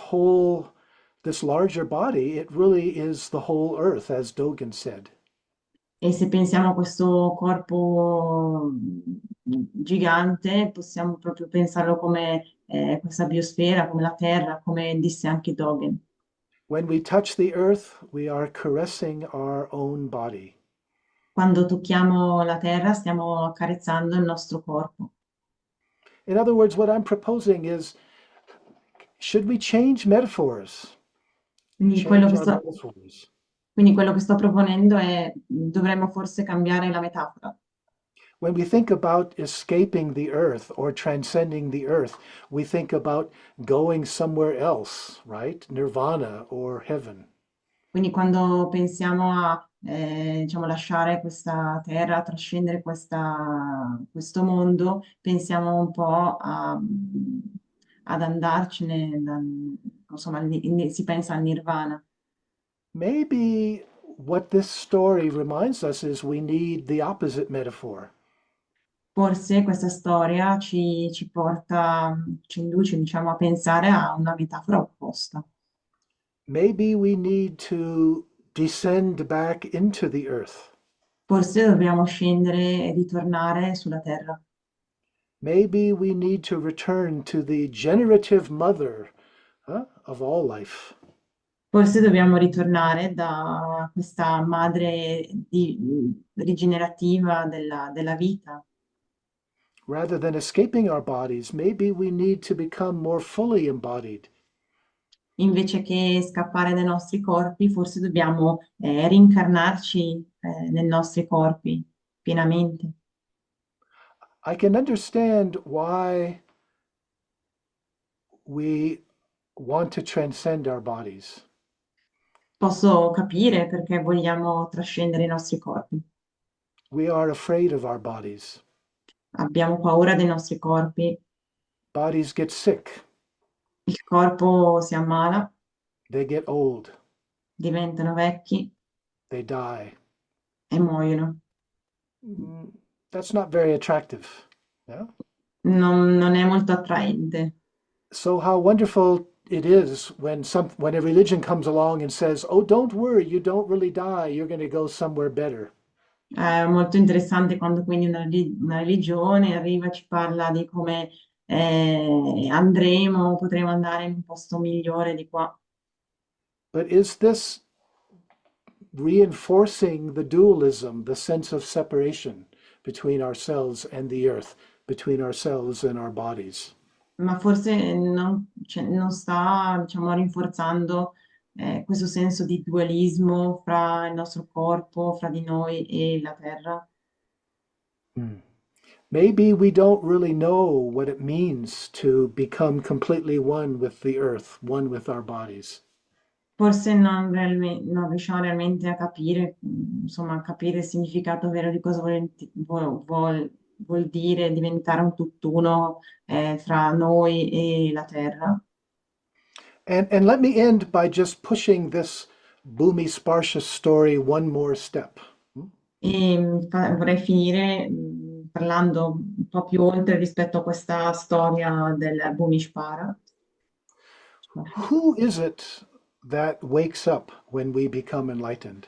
larger body, it really is the whole earth, as Dogen said. E se pensiamo a questo corpo gigante, possiamo proprio pensarlo come questa biosfera, come la Terra, come disse anche Dogen. When we touch the earth, we are caressing our own body. Quando tocchiamo la Terra, stiamo accarezzando il nostro corpo. In other words, what I'm proposing is, should we change metaphors? Quindi quello Change che our sto, metaphors. quindi quello che sto proponendo è, dovremmo forse cambiare la metafora. When we think about escaping the earth or transcending the earth, we think about going somewhere else, right? Nirvana or heaven. Quindi quando pensiamo a, diciamo, lasciare questa terra, trascendere questo mondo, pensiamo un po' ad andarcene, insomma, si pensa al nirvana. Maybe what this story reminds us is we need the opposite metaphor. Forse questa storia ci porta, ci induce, diciamo, a pensare a una metafora opposta. Maybe we need to descend back into the earth. Forse dobbiamo scendere e ritornare sulla terra. Maybe we need to return to the generative mother of all life, Forse dobbiamo ritornare da questa madre rigenerativa della vita. rather than escaping our bodies. Maybe we need to become more fully embodied. Invece che scappare dai nostri corpi, forse dobbiamo rincarnarci nei nostri corpi pienamente. I can understand why we want to transcend our bodies. Posso capire perché vogliamo trascendere i nostri corpi. We are afraid of our bodies. Abbiamo paura dei nostri corpi, Bodies get sick, il corpo si ammala, they get old, diventano vecchi they die. e muoiono. Mm, That's not very attractive. Yeah? Non è molto attraente. So how wonderful it is when a religion comes along and says, "Oh, don't worry, you don't really die. You're going to go somewhere better." È molto interessante quando quindi una religione arriva e ci parla di come andremo, potremo andare in un posto migliore di qua. But is this reinforcing the dualism, the sense of separation between ourselves and the earth, between ourselves and our bodies? Ma forse non sta, diciamo, rinforzando questo senso di dualismo fra il nostro corpo, fra di noi e la terra. Hmm. Maybe we don't really know what it means to become completely one with the earth, one with our bodies. Forse non riusciamo realmente a capire, insomma, a capire il significato vero di cosa vuol dire diventare un tutt'uno fra noi e la terra. And let me end by just pushing this Bhumi Sparsha story one more step. E vorrei finire parlando un po' più oltre rispetto a questa storia del Bhumishpara. Who is it that wakes up when we become enlightened?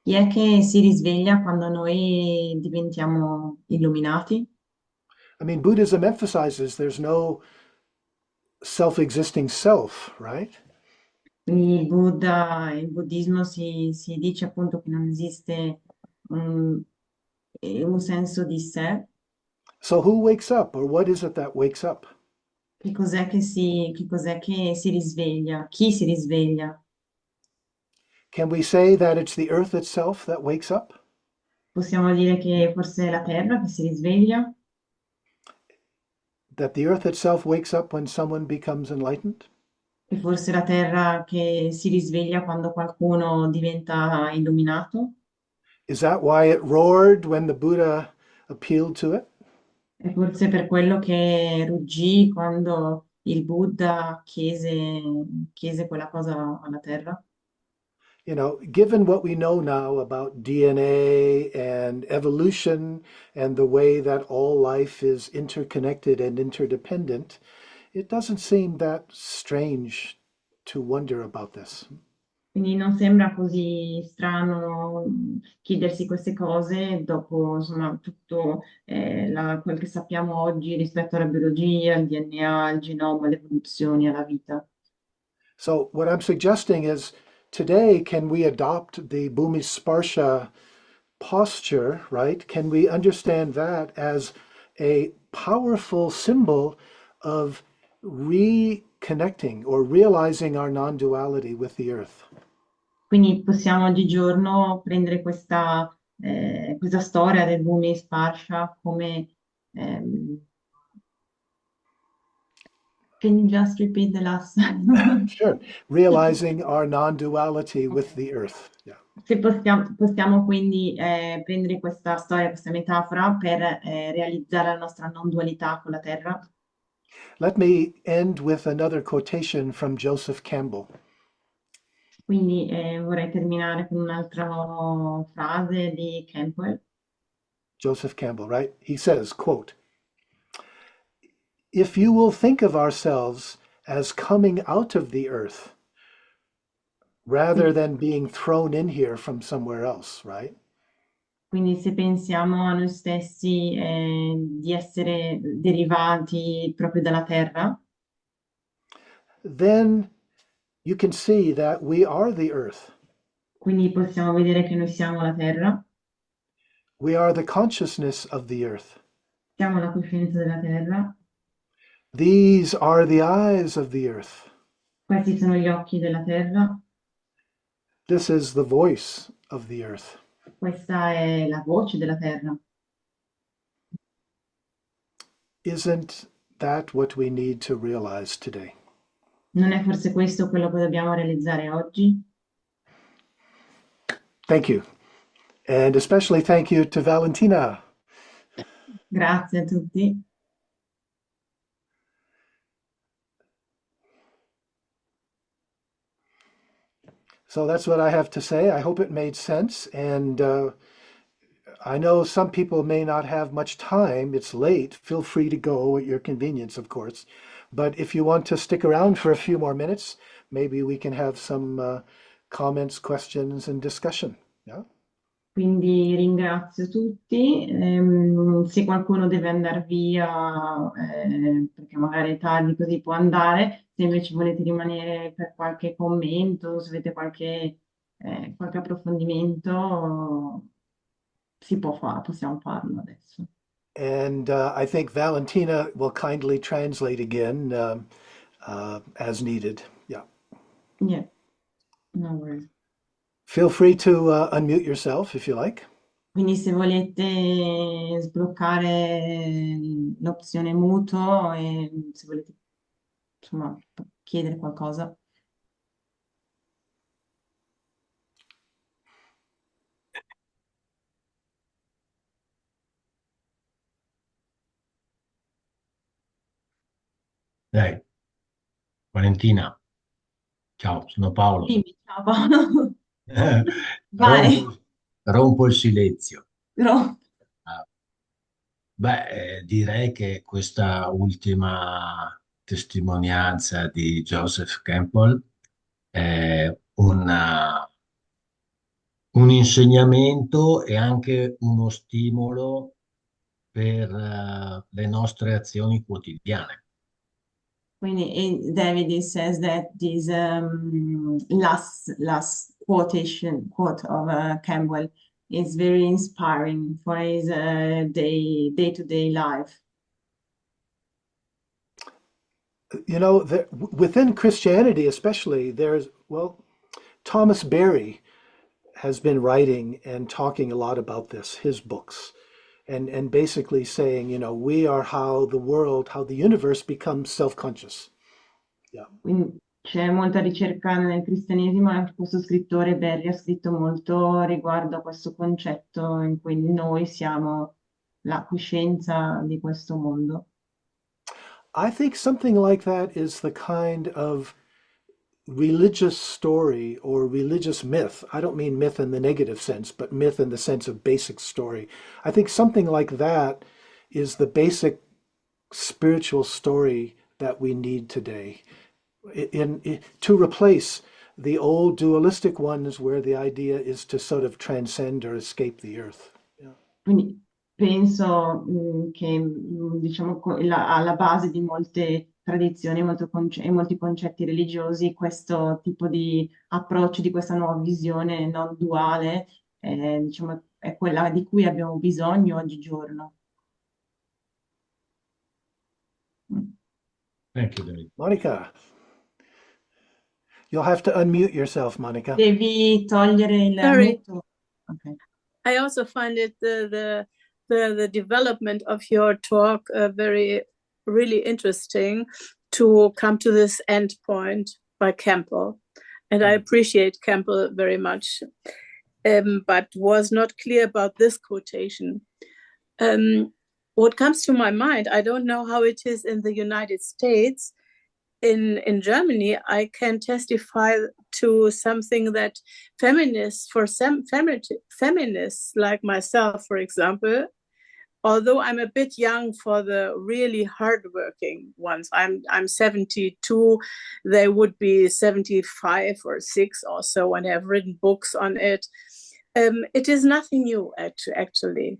Chi è che si risveglia quando noi diventiamo illuminati? I mean, Buddhism emphasizes there's no self existing self, right? Il buddismo si dice appunto che non esiste un, un senso di sé. So, who wakes up, or what is it that wakes up? Che cos'è che si risveglia? Chi si risveglia? Can we say that it's the earth itself that wakes up? Possiamo dire che forse è la terra che si risveglia? That the earth itself wakes up when someone becomes enlightened? Che forse è la terra che si risveglia quando qualcuno diventa illuminato? Is that why it roared when the Buddha appealed to it? È forse per quello che ruggì quando il Buddha chiese quella cosa alla terra? You know, given what we know now about DNA and evolution and the way that all life is interconnected and interdependent, it doesn't seem that strange to wonder about this. Quindi non sembra così strano chiedersi queste cose dopo, insomma, tutto quel che sappiamo oggi rispetto alla biologia, al DNA, al genoma, alle evoluzioni, alla vita. So, what I'm suggesting is today, can we adopt the Bhumi Sparsha posture, right? Can we understand that as a powerful symbol of reconnecting or realizing our non duality with the earth? Quindi possiamo oggigiorno prendere questa storia del boom e Sparsha come... ehm, can you just repeat the last? Sure. Realizing our non duality with the earth. Yeah. Se possiamo quindi prendere questa storia, questa metafora per realizzare la nostra non dualità con la Terra. Let me end with another quotation from Joseph Campbell. Quindi vorrei terminare con un'altra frase di Campbell. Joseph Campbell, right? He says, quote, "If you will think of ourselves as coming out of the earth rather Quindi, than being thrown in here from somewhere else, right? quindi se pensiamo a noi stessi di essere derivati proprio dalla Terra, Then you can see that we are the earth. quindi possiamo vedere che noi siamo la Terra, We are the consciousness of the earth. siamo la coscienza della Terra, These are the eyes of the earth. questi sono gli occhi della Terra, This is the voice of the earth. questa è la voce della Terra. Isn't that what we need to realize today? Non è forse questo quello che dobbiamo realizzare oggi? Thank you. And especially thank you to Valentina. Grazie a tutti. So that's what I have to say. I hope it made sense. And I know some people may not have much time. It's late. Feel free to go at your convenience, of course. But if you want to stick around for a few more minutes, maybe we can have some comments, questions, and discussion. Yeah. Quindi ringrazio tutti. Se qualcuno deve andare via, perché magari è tardi, così può andare. Se invece volete rimanere per qualche commento, se avete qualche approfondimento, si può fare, possiamo farlo adesso. And I think Valentina will kindly translate again as needed. Yeah. Yeah, no worries. Feel free to unmute yourself if you like. Quindi se volete sbloccare l'opzione muto e se volete insomma chiedere qualcosa. Dai, Valentina, ciao, sono Paolo. Dimmi, ciao Paolo. Rompo, Vai, rompo il silenzio. Ro- Ah, direi che questa ultima testimonianza di Joseph Campbell è un insegnamento e anche uno stimolo per le nostre azioni quotidiane. Quindi David says that this last quote of Campbell is very inspiring for his day-to-day life. You know, within Christianity, especially, well, Thomas Berry has been writing and talking a lot about this, his books, and basically saying, we are how the universe becomes self-conscious. Yeah. Quindi c'è molta ricerca nel cristianesimo e questo scrittore Berry ha scritto molto riguardo a questo concetto in cui noi siamo la coscienza di questo mondo. I think something like that is the kind of religious story or religious myth. I don't mean myth in the negative sense, but myth in the sense of basic story. I think something like that is the basic spiritual story that we need today to replace the old dualistic ones where the idea is to sort of transcend or escape the earth. Yeah. Quindi penso che diciamo, alla base di molte tradizioni e molti concetti religiosi questo tipo di approccio, di questa nuova visione non duale, diciamo, è quella di cui abbiamo bisogno oggigiorno. Mm. Thank you, David. Monica, you'll have to unmute yourself, Monica. Devi togliere il Sorry. muto. Ok. I also find it the development of your talk very really interesting to come to this end point by Campbell, and I appreciate Campbell very much, but was not clear about this quotation. what comes to my mind, I don't know how it is in the United States. In Germany, I can testify to something that feminists, for some feminists like myself, for example, although I'm a bit young for the really hardworking ones, I'm 72, they would be 75 or 6 or so, and have written books on it. It is nothing new, actually,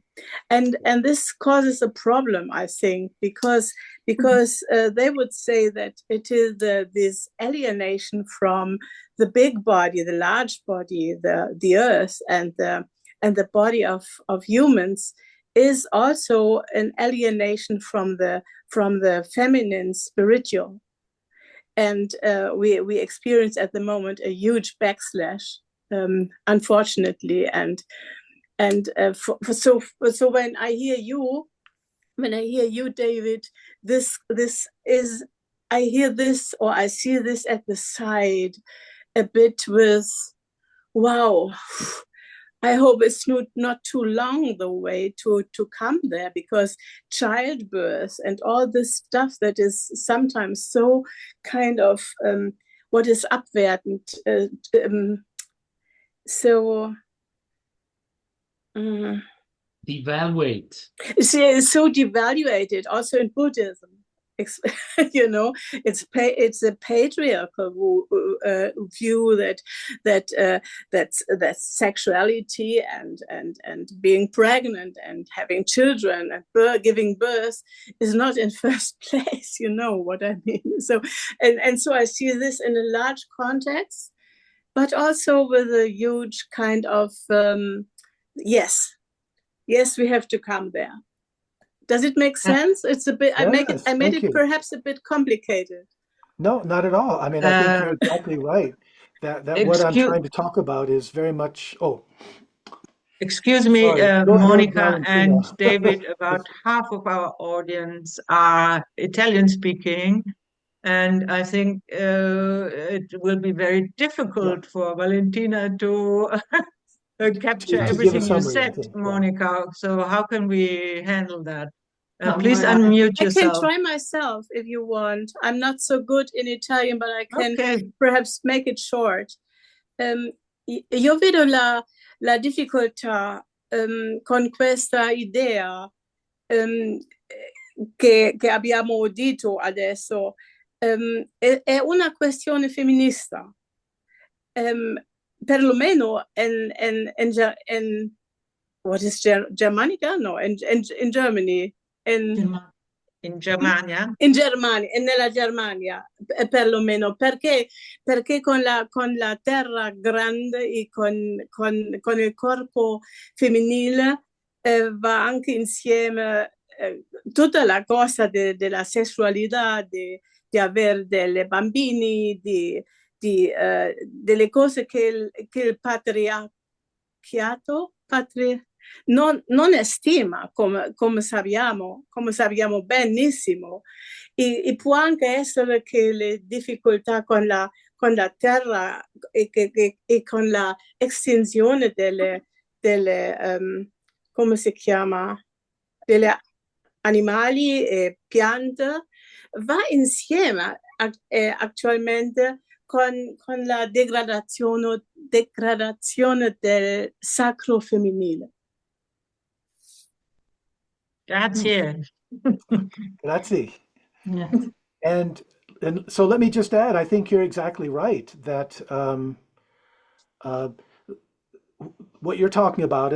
and this causes a problem, I think, because they would say that it is this alienation from the big body, the large body, the earth, and the body of humans is also an alienation from the feminine spiritual, and we experience at the moment a huge backslash, unfortunately, and so when I hear you, David, this is, I hear this, or I see this at the side a bit with, wow, I hope it's not too long the way to come there, because childbirth and all this stuff that is sometimes so kind of what is abwertend, so Devaluate. so devaluated also in Buddhism. You know, it's a patriarchal view that sexuality and being pregnant and having children and giving birth is not in first place. You know what I mean? So and so I see this in a large context, but also with a huge kind of yes, we have to come there. Does it make sense? It's a bit. Yes, I made thank it you. perhaps a bit complicated. No, not at all. I mean, I think you're exactly right. That what I'm trying to talk about is very much. Oh, Excuse me, sorry. Go ahead, Monica and Valentina. David, about half of our audience are Italian speaking, and I think it will be very difficult for Valentina to capture To give a everything you summary, I said, think. Yeah. Monica. So how can we handle that? Oh, Please my God. unmute I can yourself. try myself if you want. I'm not so good in Italian, but I can Okay. perhaps make it short. Io vedo la difficoltà con questa idea che abbiamo udito adesso. È una questione femminista. Perlomeno in what is Germanica? No, in Germany. In Germania? In Germania, e nella Germania, perlomeno, perché con la terra grande e con il corpo femminile va anche insieme tutta la cosa della sessualità, di avere delle bambini, delle cose che il patriarcato non estima, come sappiamo benissimo, e può anche essere che le difficoltà con la terra e con la estinzione delle come si chiama, delle animali e piante va insieme attualmente con la degradazione del sacro femminile. Grazie. Grazie. Yeah. And so let me just add, I think you're exactly right that what you're talking about,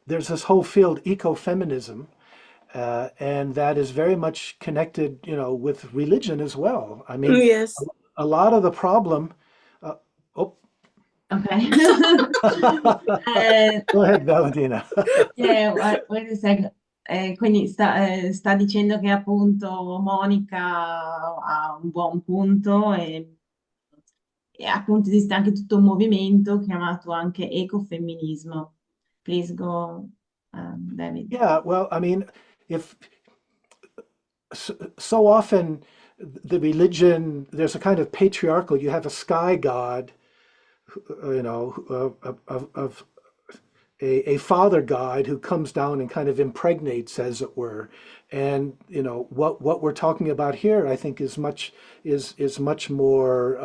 there's this whole field, ecofeminism, and that is very much connected, with religion as well. I mean, yes, a lot of the problem. Okay. Go ahead, Valentina. Yeah, wait a second. Quindi sta dicendo che appunto Monica ha un buon punto e appunto esiste anche tutto un movimento chiamato anche ecofemminismo. Please go, David. Yeah, well, I mean, if so often the religion, there's a kind of patriarchal, you have a sky god, a father god who comes down and kind of impregnates, as it were. And what we're talking about here, I think, is much more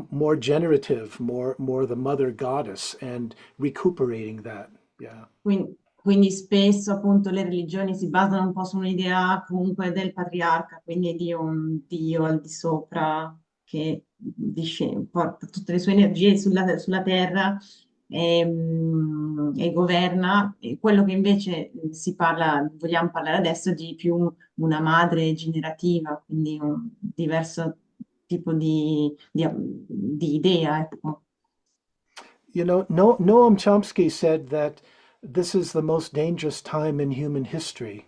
more generative, more the mother goddess, and recuperating that. Yeah. Quindi spesso appunto le religioni si basano un po' su un'idea comunque del patriarca, quindi di un dio al di sopra che porta tutte le sue energie sulla terra e governa. E quello che invece vogliamo parlare adesso di più una madre generativa, quindi un diverso tipo di idea, ecco. Noam Chomsky said that this is the most dangerous time in human history.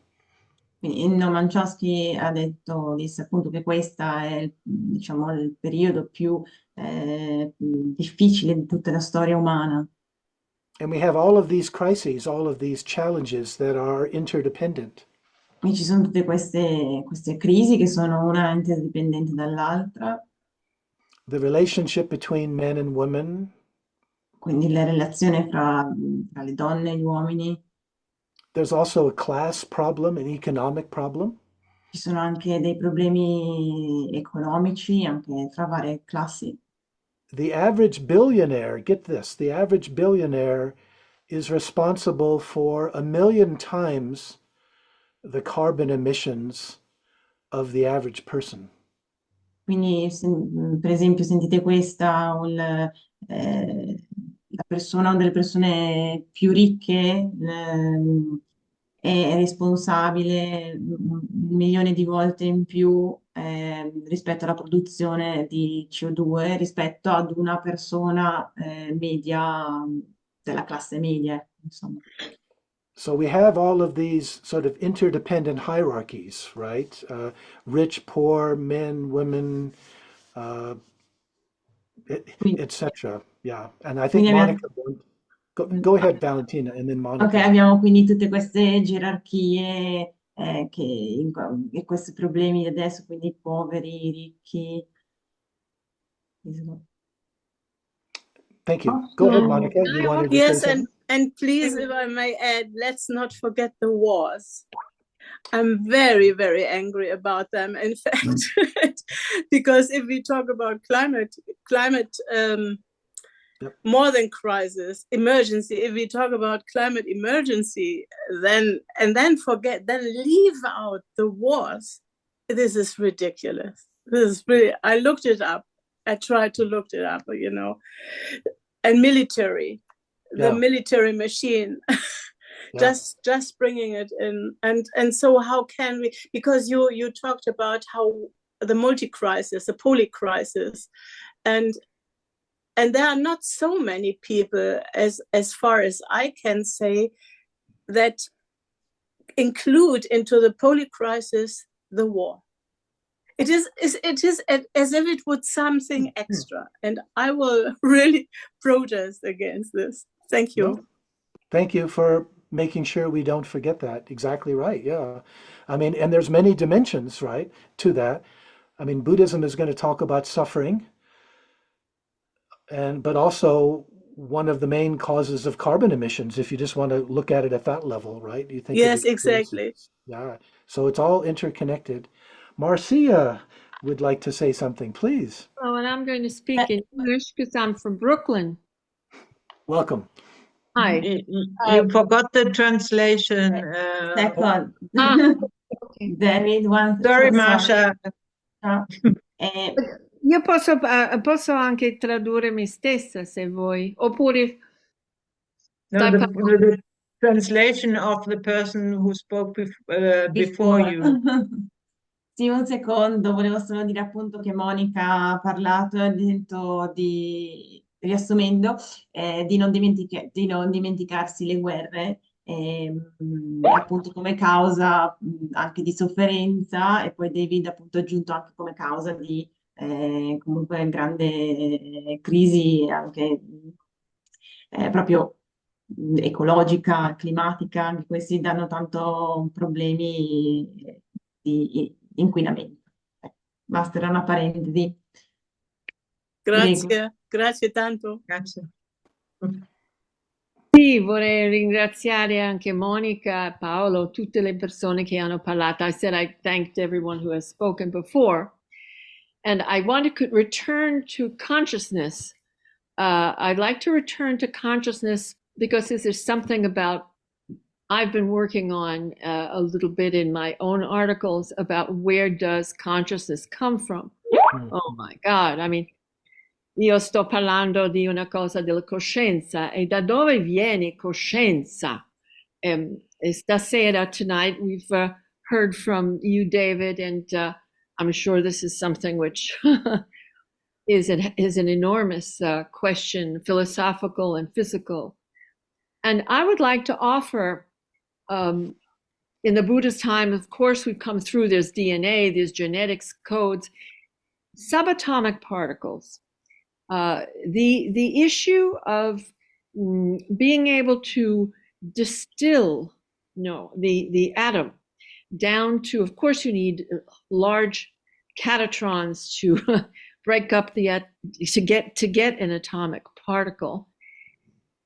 Quindi Noam Chomsky disse appunto che questo è diciamo, il periodo più difficile di tutta la storia umana. And we have all of these crises, all of these challenges that are interdependent. Quindi ci sono tutte queste crisi che sono una interdipendente dall'altra. The relationship between men and women. Quindi la relazione fra le donne e gli uomini. There's also a class problem, an economic problem. Ci sono anche dei problemi economici, anche fra varie classi. The average billionaire, get this, the average billionaire is responsible for 1 million times the carbon emissions of the average person. Quindi, per esempio, sentite questa, la persona, una delle persone più ricche è responsabile 1 milione di volte in più rispetto alla produzione di CO2 rispetto ad una persona media della classe media, insomma. So we have all of these sort of interdependent hierarchies, right? Rich, poor, men, women, etc. Yeah, and I think Quindi Monica, go ahead, Valentina, and then Monica. Ok, abbiamo quindi tutte queste gerarchie e questi problemi adesso, quindi poveri, ricchi. Thank you. Go ahead, Monica. You wanted to say Yes, something? and please, if I may add, let's not forget the wars. I'm very, very angry about them, in fact, because if we talk about climate more than crisis, emergency, if we talk about climate emergency, then leave out the wars. This is ridiculous. This is really, I looked it up. I tried to look it up, and military, the military machine. Just bringing it in, and so how can we? Because you talked about how the multi-crisis, the poly-crisis, and there are not so many people, as far as I can say, that include into the poly-crisis the war. It is as if it would something extra, and I will really protest against this. Thank you. No. Thank you for making sure we don't forget that. Exactly right. Yeah. I mean, and there's many dimensions, right, to that. I mean, Buddhism is going to talk about suffering, but also one of the main causes of carbon emissions, if you just want to look at it at that level, right? You think yes, exactly. Yeah. So it's all interconnected. Marcia would like to say something, please. Oh, and I'm going to speak in English because I'm from Brooklyn. Welcome. Hi. You forgot the translation. Second. Okay. David, Sorry, Masha. Io posso anche tradurre me stessa se vuoi, oppure No, the translation of the person who spoke before you. Sì, un secondo, volevo solo dire appunto che Monica ha parlato e ha detto riassumendo, di non dimenticarsi le guerre, appunto come causa anche di sofferenza, e poi David appunto ha aggiunto anche come causa di comunque grande crisi anche proprio ecologica, climatica, anche questi danno tanto problemi di inquinamento. Basta, era una parentesi. Grazie, Prego. grazie tanto. Grazie. Sì, vorrei ringraziare anche Monica, Paolo, tutte le persone che hanno parlato. I said I thanked everyone who has spoken before. And I want to return to consciousness. I'd like to return to consciousness because this is something about I've been working on a little bit in my own articles about where does consciousness come from. Oh my God, I mean, io sto parlando di una cosa della coscienza e da dove viene coscienza? Stasera, tonight, we've heard from you, David, and I'm sure this is something which is an enormous question, philosophical and physical. And I would like to offer, in the Buddhist time, of course, we've come through, there's DNA, there's genetics codes, subatomic particles. The issue of being able to distill the atom down to, of course, you need large catatrons to break up to get an atomic particle.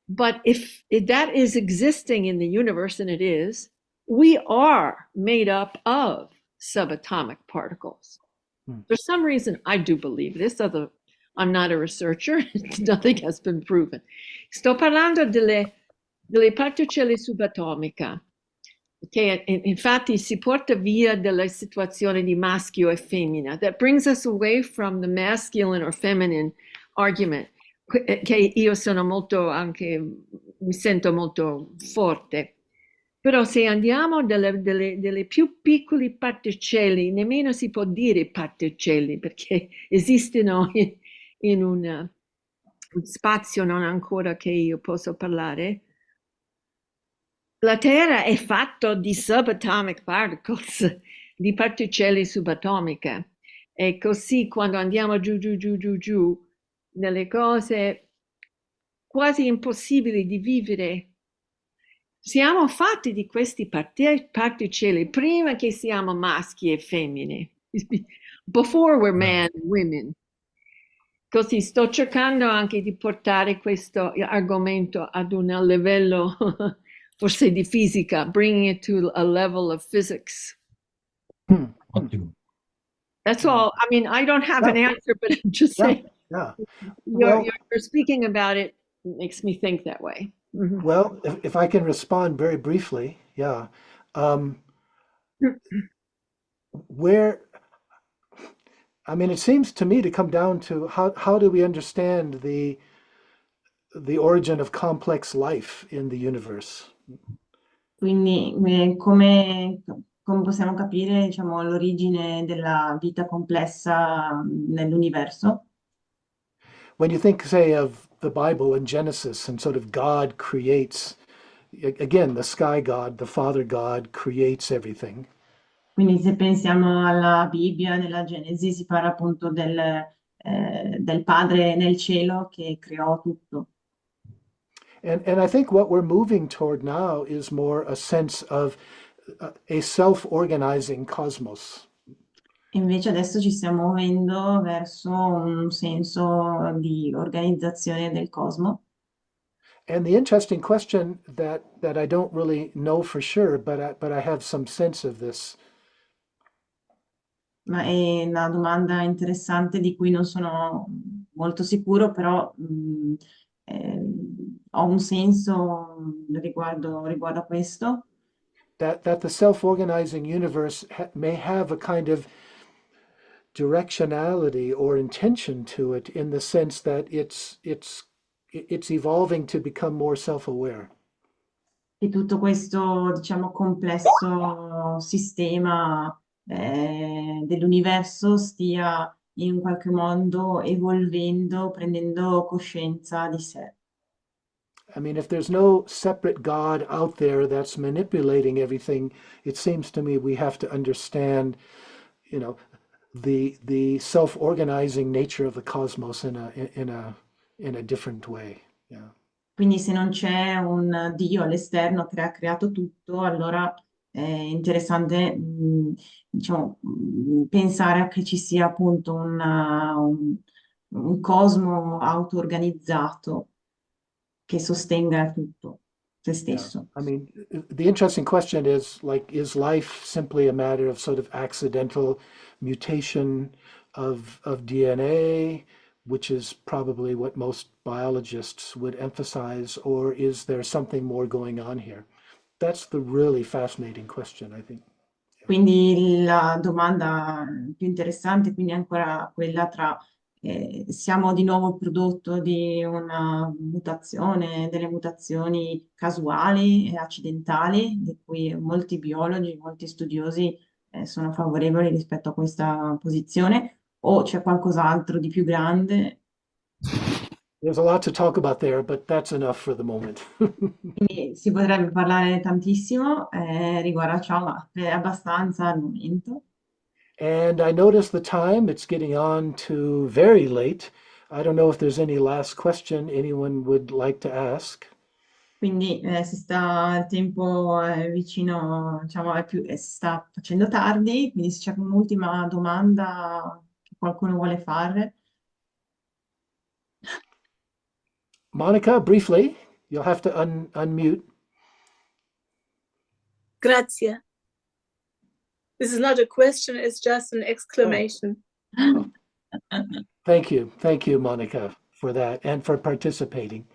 But if that is existing in the universe, and it is, we are made up of subatomic particles. For some reason, I do believe this, although I'm not a researcher, nothing has been proven. Sto parlando delle particelle subatomiche, che infatti si porta via dalla situazione di maschio e femmina. That brings us away from the masculine or feminine argument, che io sono molto anche, mi sento molto forte. Però se andiamo delle più piccole particelle, nemmeno si può dire particelle, perché esistono in un spazio non ancora che io posso parlare. La Terra è fatta di subatomic particles, di particelle subatomiche. E così quando andiamo giù, nelle cose quasi impossibili di vivere, siamo fatti di queste particelle prima che siamo maschi e femmine. Before we're man and women. Così sto cercando anche di portare questo argomento ad un livello forse di fisica, bringing it to a level of physics. Ottimo. That's all. I mean, I don't have an answer, but I'm just saying. Yeah. You're speaking about it makes me think that way. Mm-hmm. Well, if I can respond very briefly, yeah. It seems to me to come down to how do we understand the origin of complex life in the universe? Quindi come possiamo capire, diciamo, l'origine della vita complessa nell'universo? When you think, say, of the Bible and Genesis and sort of God creates, again, the sky God, the Father God creates everything. Quindi se pensiamo alla Bibbia, nella Genesi, si parla appunto del Padre nel cielo che creò tutto. And I think what we're moving toward now is more a sense of a self-organizing cosmos. Invece adesso ci stiamo muovendo verso un senso di organizzazione del cosmo. And the interesting question that I don't really know for sure, but I have some sense of this. Ma è una domanda interessante di cui non sono molto sicuro, però ho un senso riguardo a questo. That the self-organizing universe may have a kind of directionality or intention to it, in the sense that it's evolving to become more self-aware. Che tutto questo, diciamo, complesso sistema dell'universo stia in qualche modo evolvendo, prendendo coscienza di sé. I mean, if there's no separate God out there that's manipulating everything, it seems to me we have to understand, the self-organizing nature of the cosmos in a different way. Yeah. Quindi se non c'è un Dio all'esterno che ha creato tutto, allora è interessante, diciamo, pensare a che ci sia appunto un cosmo auto-organizzato che sostenga tutto. se stesso. I mean, the interesting question is like, is life simply a matter of sort of accidental mutation of DNA, which is probably what most biologists would emphasize, or is there something more going on here? That's the really fascinating question, I think. Quindi la domanda più interessante quindi è ancora quella tra siamo di nuovo il prodotto di una mutazione, delle mutazioni casuali e accidentali, di cui molti biologi, molti studiosi sono favorevoli rispetto a questa posizione, o c'è qualcos'altro di più grande? There's a lot to talk about there, but that's enough for the moment. Quindi si potrebbe parlare tantissimo riguardo a ciò, ma è abbastanza al momento. And I notice the time, it's getting on to very late. I don't know if there's any last question anyone would like to ask. Quindi il tempo è vicino, diciamo, si sta facendo tardi, quindi se c'è un'ultima domanda che qualcuno vuole fare. Monica, briefly, you'll have to unmute. Grazie. This is not a question, it's just an exclamation. Thank you, Monica, for that and for participating.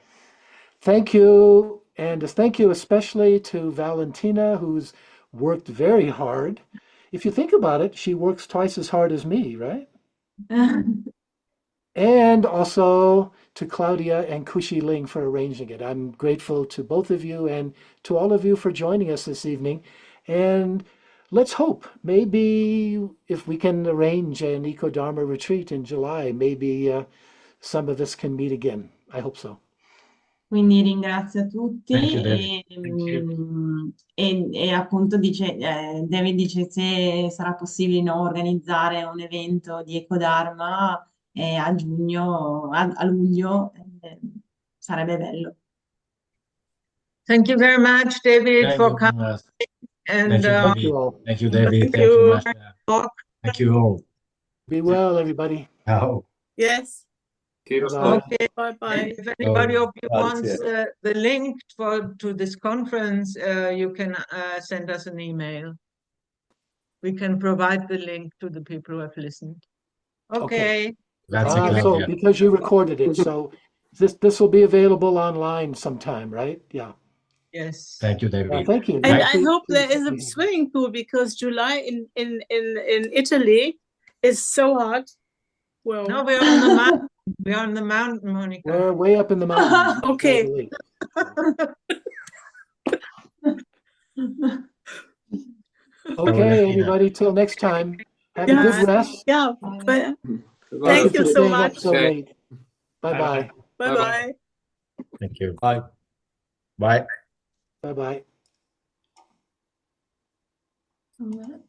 Thank you, and thank you especially to Valentina, who's worked very hard. If you think about it, she works twice as hard as me, right? And also to Claudia and Kushi Ling for arranging it. I'm grateful to both of you and to all of you for joining us this evening. And let's hope, maybe if we can arrange an Eco-Dharma retreat in July, maybe some of us can meet again. I hope so. Quindi ringrazio a tutti Thank you, David. e appunto David dice se sarà possibile no, organizzare un evento di Ecodharma a giugno, a luglio, sarebbe bello. Thank you very much, David, for coming. And Thank you all. Thank you, David. thank Thank you, you. Master. Thank you all. Be well, everybody. Ciao. Yes. Bye-bye. Okay. Bye-bye. If anybody of you Grazie. wants the link to this conference, you can send us an email. We can provide the link to the people who have listened. Okay. Grazie, So Claudia. because you recorded it, so this will be available online sometime, right? Yeah. Yes. Thank you, David. Thank you. And Thank I you. hope there is a swimming pool because July in Italy is so hot. Well, No, we're on the mountain. We're on the mountain, Monica. We're way up in the mountains. Okay. by the lake. Okay, everybody, till next time. Have a Yeah. good rest. yeah. But Thank you for so staying up much. so Okay. late. Bye-bye. Bye-bye. Thank you. Bye. Bye. Bye-bye. Allora.